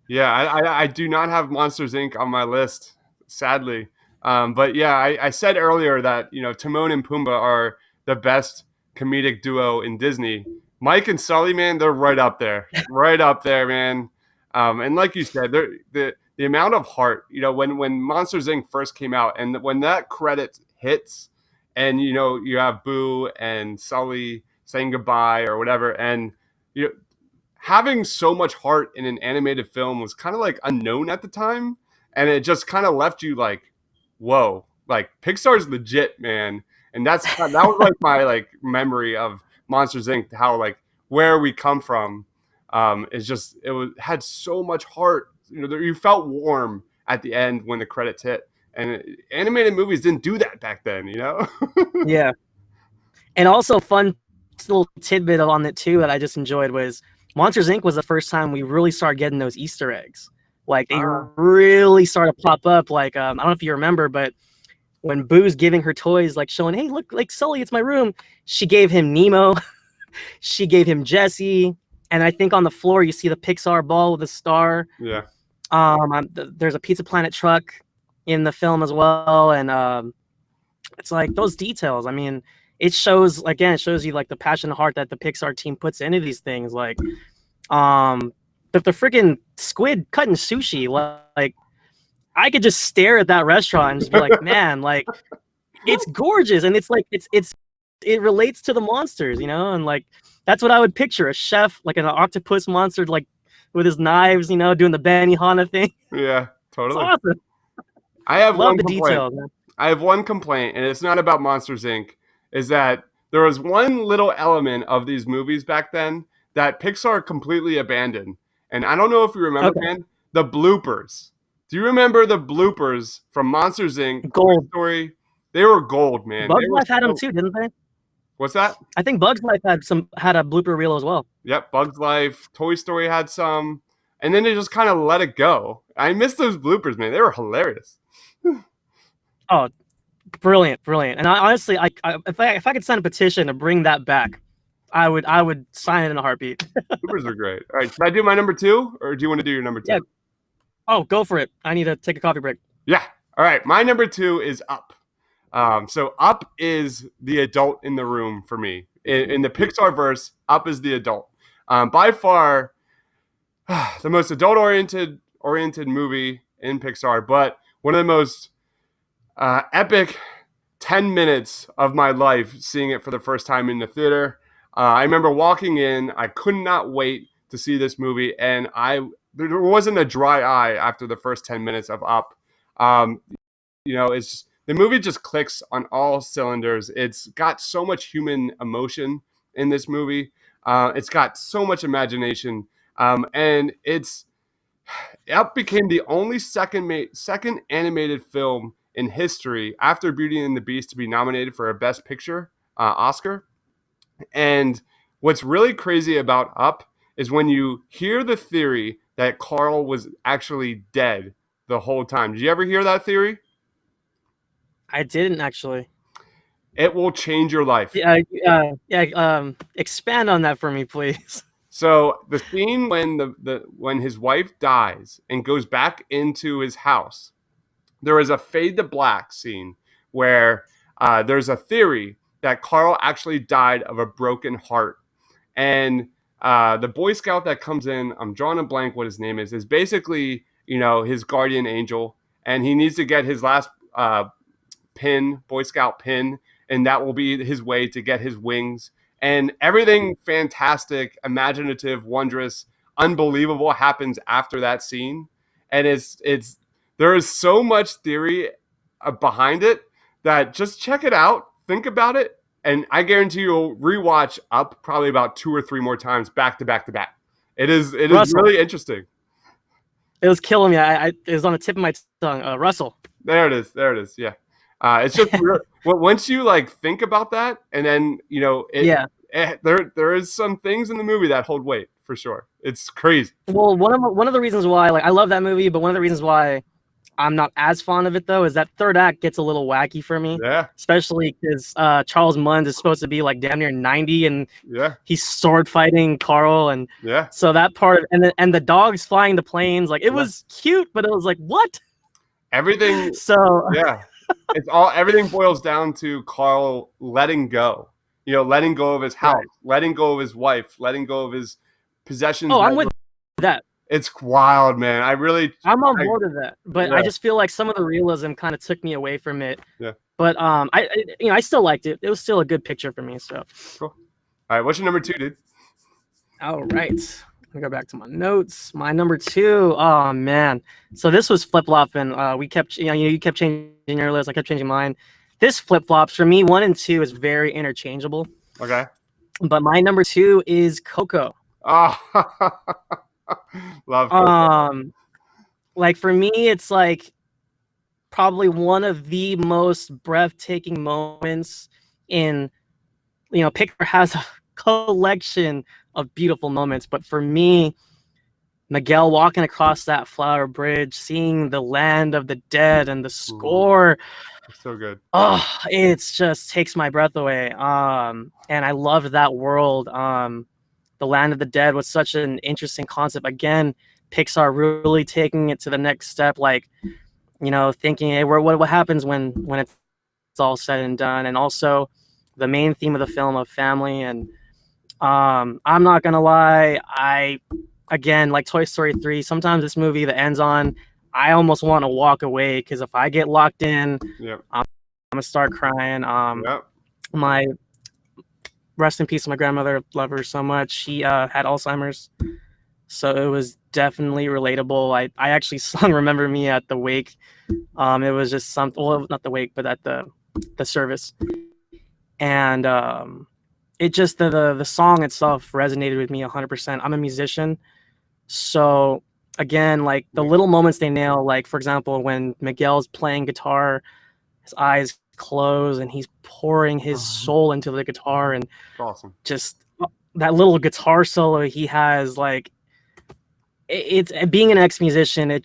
Yeah, I do not have Monsters Inc. on my list, sadly. But yeah, I said earlier that Timon and Pumbaa are the best comedic duo in Disney. Mike and Sully, man, they're right up there, man. And like you said, the amount of heart, when Monsters Inc. first came out, and when that credit hits, and you have Boo and Sully saying goodbye or whatever, and having so much heart in an animated film was kind of like unknown at the time, and it just kind of left you like, whoa, like Pixar's legit, man. And that was like my like memory of Monsters Inc. How like where we come from had so much heart. You felt warm at the end when the credits hit, and animated movies didn't do that back then, Yeah. And also fun little tidbit on it too that I just enjoyed was Monsters Inc. was the first time we really started getting those Easter eggs. Like they really started to pop up. Like I don't know if you remember, but when Boo's giving her toys, like showing, hey, look, like Sully, it's my room. She gave him Nemo. She gave him Jesse. And I think on the floor you see the Pixar ball with a star. Yeah. There's a Pizza Planet truck in the film as well, and it's like those details. I mean, it shows you like the passion and heart that the Pixar team puts into these things. Like, the freaking squid cutting sushi. Like, I could just stare at that restaurant and just be like, man, like, it's gorgeous, and it's like it relates to the monsters, and like that's what I would picture: a chef, like an octopus monster, like with his knives, doing the Benihana thing. Yeah, totally. It's awesome. I have Love one the complaint. details, man. I have one complaint, and it's not about Monsters Inc. Is that there was one little element of these movies back then that Pixar completely abandoned. And I don't know if you remember, man, the bloopers. Do you remember the bloopers from Monsters Inc. Gold. Toy Story? They were gold, man. Bugs Life had them too, didn't they? What's that? I think Bugs Life had a blooper reel as well. Yep, Bugs Life. Toy Story had some. And then they just kind of let it go. I miss those bloopers, man. They were hilarious. Oh, brilliant. And honestly, if I could sign a petition to bring that back, I would sign it in a heartbeat. Bloopers are great. All right, should I do my number 2, or do you want to do your number 2? Yeah. Oh, go for it. I need to take a coffee break. Yeah. All right, my number 2 is Up. So Up is the adult in the room for me. In the Pixar verse, Up is the adult. By far, the most adult-oriented movie in Pixar, but one of the most epic 10 minutes of my life seeing it for the first time in the theater. I remember walking in. I could not wait to see this movie, and there wasn't a dry eye after the first 10 minutes of Up. It's the movie just clicks on all cylinders. It's got so much human emotion in this movie. It's got so much imagination, and it became the only second animated film in history after Beauty and the Beast to be nominated for a Best Picture Oscar. And what's really crazy about Up is when you hear the theory that Carl was actually dead the whole time. Did you ever hear that theory? I didn't actually. It will change your life. Expand on that for me, please. So the scene when when his wife dies and goes back into his house, there is a fade to black scene where there's a theory that Carl actually died of a broken heart. And the Boy Scout that comes in, I'm drawing a blank what his name is basically, his guardian angel. And he needs to get his last Boy Scout pin, and that will be his way to get his wings. And everything fantastic, imaginative, wondrous, unbelievable happens after that scene. And there is so much theory behind it that just check it out, think about it, and I guarantee you'll rewatch Up probably about 2 or 3 more times back to back to back. It is Russell. really interesting. It was killing me. It was on the tip of my tongue. Russell. There it is. Yeah. It's just once you think about that, and then there is some things in the movie that hold weight for sure. It's crazy. Well, one of the reasons why I love that movie, but one of the reasons why I'm not as fond of it though is that third act gets a little wacky for me. Yeah. Especially because Charles Mund is supposed to be damn near 90, and he's sword fighting Carl, and so that part and the dogs flying the planes, it was cute, but it was what? Everything. So everything boils down to Carl letting go. Letting go of his house, letting go of his wife, letting go of his possessions. Oh, I'm with that. It's wild, man. I'm on board with that, but I just feel like some of the realism kind of took me away from it. Yeah. But I still liked it. It was still a good picture for me. So. Cool. All right, what's your number 2, dude? All right. Let me go back to my notes. My number 2. Oh man. So this was flip flopping. We kept, you kept changing your list. I kept changing mine. This flip flops for me. 1 and 2 is very interchangeable. Okay. But my number 2 is Coco. Oh, love Coco. For me, it's probably one of the most breathtaking moments in, Pixar has a collection of beautiful moments, but for me, Miguel walking across that flower bridge, seeing the land of the dead and the score. It's so good. Oh, it's just takes my breath away. And I loved that world. The land of the dead was such an interesting concept. Again, Pixar really taking it to the next step, thinking, hey, what happens when it's all said and done, and also the main theme of the film of family. And I'm not gonna lie, again, like Toy Story 3, sometimes this movie that ends on, I almost want to walk away because if I get locked in, I'm gonna start crying. My rest in peace, my grandmother, love her so much. She had Alzheimer's, so it was definitely relatable. I actually sung "Remember Me" at the wake. It was just something. Well, not the wake, but at the service, and it just the song itself resonated with me 100%. I'm a musician, so again, the little moments they nail, for example, when Miguel's playing guitar, his eyes close and he's pouring his soul into the guitar, and awesome. Just that little guitar solo he has, it's being an ex-musician,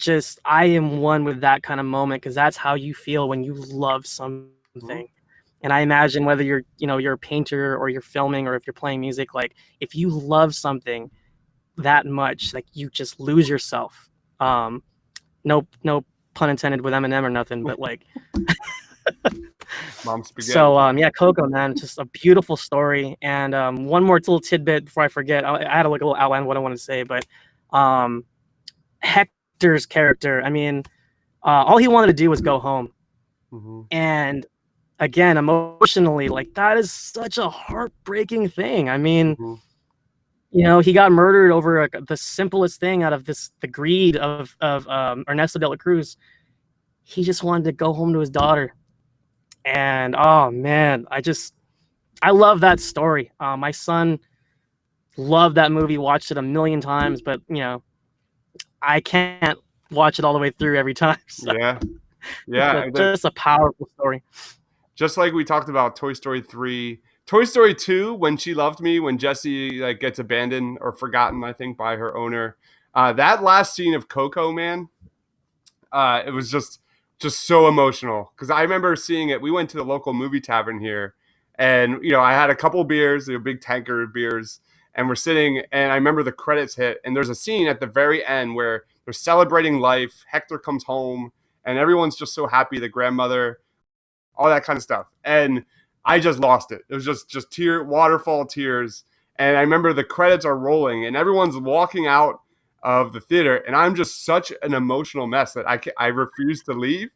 I am one with that kind of moment, because that's how you feel when you love something. And I imagine whether you're a painter or you're filming or if you're playing music, if you love something that much, you just lose yourself. No pun intended with Eminem or nothing, but Mom spaghetti. So Coco, man, just a beautiful story. And one more little tidbit before I forget. I had a little outline of what I want to say, but Hector's character, I mean, all he wanted to do was go home. And again, emotionally, that is such a heartbreaking thing. I mean, he got murdered over the simplest thing out of the greed of Ernesto de la Cruz. He just wanted to go home to his daughter. And oh man, I love that story. My son loved that movie, watched it a million times, but I can't watch it all the way through every time. So Yeah, yeah. just a powerful story. Just like we talked about Toy Story 3, Toy Story 2, When She Loved Me, when Jessie like gets abandoned or forgotten, I think, by her owner. That last scene of Coco, man, it was just so emotional because I remember seeing it. We went to the local movie tavern here, and I had a couple beers, a big tanker of beers, and we're sitting. And I remember the credits hit, and there's a scene at the very end where they're celebrating life. Hector comes home, and everyone's just so happy. The grandmother, all that kind of stuff, and I just lost it. It was just waterfall tears. And I remember the credits are rolling, and everyone's walking out of the theater, and I'm just such an emotional mess that I refuse to leave.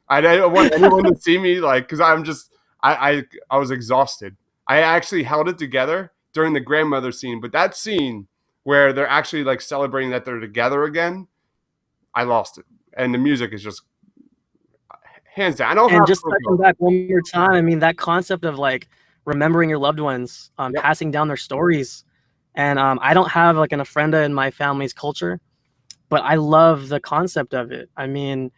I don't want anyone to see me because I was exhausted. I actually held it together during the grandmother scene, but that scene where they're actually like celebrating that they're together again, I lost it. And the music is just hands down. I don't And have just touching back one more time, I mean, that concept of like remembering your loved ones, Yep. passing down their stories. And I don't have like an ofrenda in my family's culture, but I love the concept of it. I mean,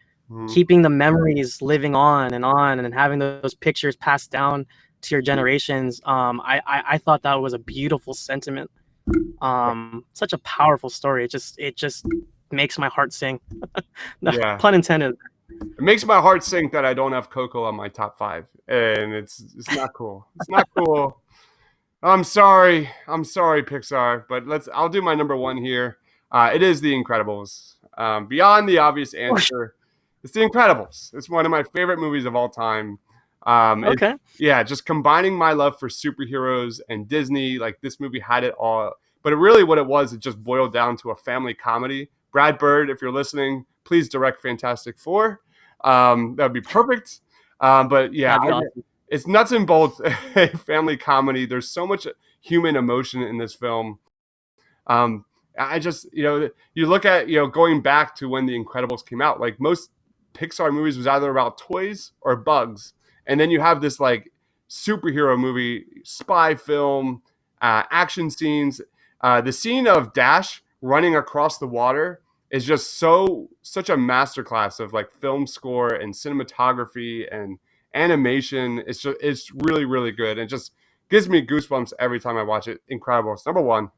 keeping the memories living on and having those pictures passed down to your generations. I thought that was a beautiful sentiment. Such a powerful story. It just makes my heart sing. No, Yeah. pun intended. It makes my heart sink that I don't have Coco on my top 5, and it's not cool. It's not cool. I'm sorry, Pixar, but I'll do my number 1 here. It is The Incredibles. Beyond the obvious answer, it's The Incredibles. It's one of my favorite movies of all time. Okay. Just combining my love for superheroes and Disney, like this movie had it all. But what it was, it just boiled down to a family comedy. Brad Bird, if you're listening, please direct Fantastic Four. That would be perfect. But yeah, Awesome. it's nuts and bolts, a family comedy. There's so much human emotion in this film. I just, you look at, going back to when The Incredibles came out, like most Pixar movies was either about toys or bugs. And then you have this like superhero movie, spy film, action scenes. The scene of Dash running across the water is just such a masterclass of like film score and cinematography and animation. It's really, really good. It just gives me goosebumps every time I watch it. Incredible. It's number 1.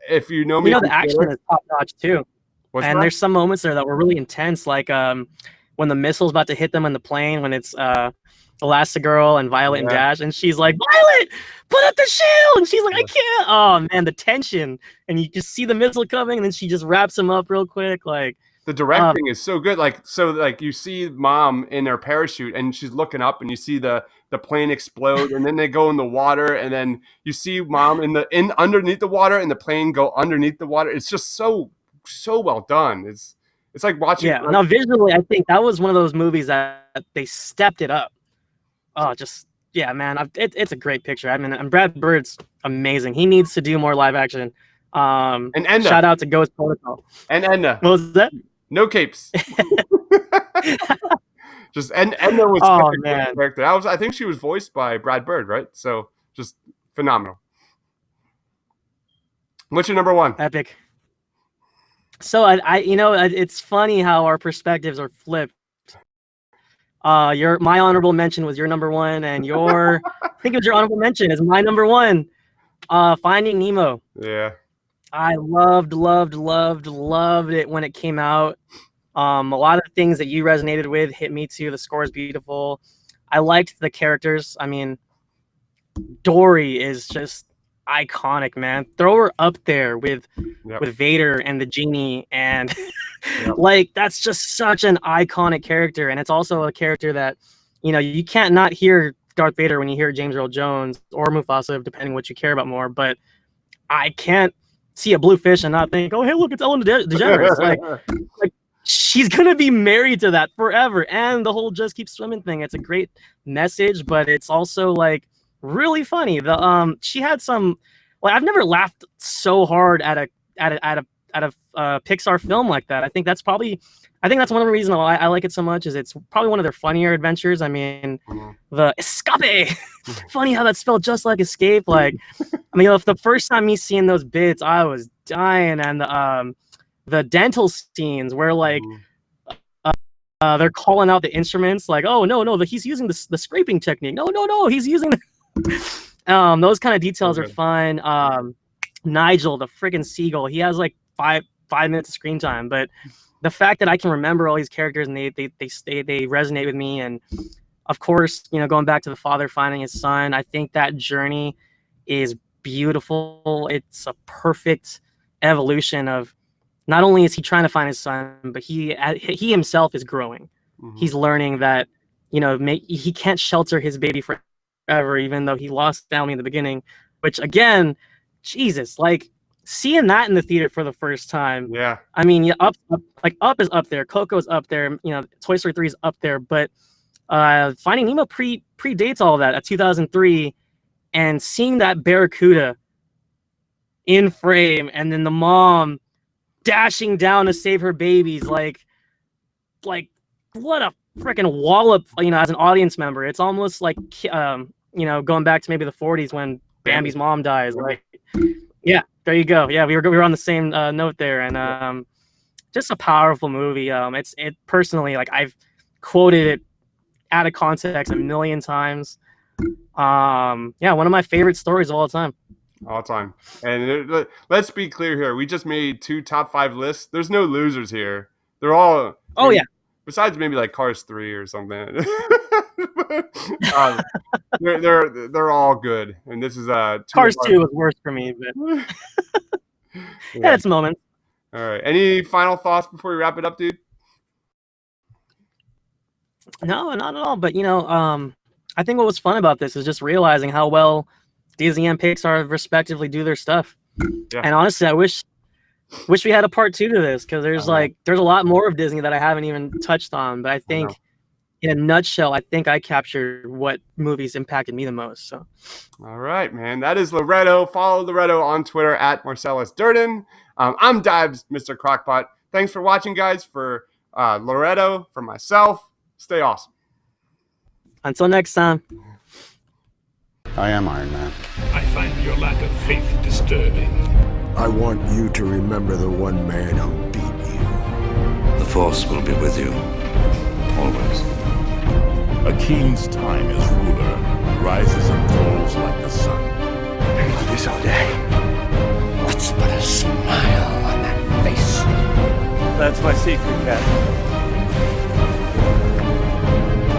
If you know me, the action is top notch too. There's some moments there that were really intense, like when the missile's about to hit them in the plane, when it's Elastigirl and Violet and Dash, and she's like, Violet, put up the shield, and she's like, I can't. Oh man, the tension, and you just see the missile coming, and then she just wraps him up real quick. Like the directing is so good. Like you see mom in her parachute, and she's looking up, and you see the plane explode, and then they go in the water, and then you see mom in underneath the water, and the plane go underneath the water. It's just so well done. It's like watching. Yeah. Now visually, I think that was one of those movies that they stepped it up. Oh, man, it's a great picture. I mean, and Brad Bird's amazing. He needs to do more live action. And Edna. Shout out to Ghost Protocol. And Edna. What was that? No capes. Just Edna was oh such a man, great character. I think she was voiced by Brad Bird, right? So just phenomenal. What's your number 1? Epic. So it's funny how our perspectives are flipped. My honorable mention was your number 1, and I think it was your honorable mention is my number 1. Finding Nemo. Yeah. I loved it when it came out. A lot of things that you resonated with hit me too. The score is beautiful. I liked the characters. I mean, Dory is just iconic, man. Throw her up there with Vader and the genie, and like that's just such an iconic character. And it's also a character that you can't not hear Darth Vader when you hear James Earl Jones or Mufasa, depending what you care about more. But I can't see a blue fish and not think, oh hey, look, it's Ellen DeGeneres. like she's gonna be married to that forever. And the whole just keep swimming thing, it's a great message, but it's also like really funny. She had some, like, I've never laughed so hard at Pixar film like that. I think that's one of the reasons why I like it so much. Is it's probably one of their funnier adventures. I mean, the escape, funny how that's spelled just like escape. Like, I mean, the first time me seeing those bits, I was dying, and the dental scenes where like. They're calling out the instruments like, oh no, he's using the scraping technique. No, he's using those kind of details are fun. Nigel, the friggin' seagull, he has like five minutes of screen time, but the fact that I can remember all these characters and they resonate with me, and of course, going back to the father finding his son, I think that journey is beautiful. It's a perfect evolution of. Not only is he trying to find his son, but he himself is growing. He's learning that, he can't shelter his baby forever, even though he lost family in the beginning. Which again, Jesus, like seeing that in the theater for the first time. Yeah. I mean, Up is up there. Coco's up there. Toy Story 3 is up there. But Finding Nemo predates all of that at 2003, and seeing that Barracuda in frame, and then the mom dashing down to save her babies, like what a freaking wallop, as an audience member. It's almost like going back to maybe the 40s when Bambi's mom dies. Like, yeah, there you go. Yeah, we were on the same note there, and just a powerful movie. It personally, like, I've quoted it out of context a million times. One of my favorite stories of all time. All time. And let's be clear here. We just made 2 top 5 lists. There's no losers here. They're all. Yeah. Besides maybe like Cars 3 or something. They're all good. And this is Cars 2 was worse for me, but yeah, it's a moment. All right. Any final thoughts before we wrap it up, dude? No, not at all. But I think what was fun about this is just realizing how well Disney and Pixar respectively do their stuff. Yeah. And honestly, I wish we had a part 2 to this, because there's a lot more of Disney that I haven't even touched on. But I think in a nutshell, I think I captured what movies impacted me the most. So, all right, man. That is Loretto. Follow Loretto on Twitter at Marcellus Durden. I'm Dibes, Mr. Crockpot. Thanks for watching, guys. For Loretto, for myself, stay awesome. Until next time. I am Iron Man. I find your lack of faith disturbing. I want you to remember the one man who beat you. The Force will be with you. Always. A king's time as ruler rises and falls like the sun. I do this all day. What's but a smile on that face? That's my secret, Captain.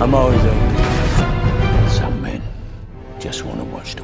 I'm always open. Some men just want to watch the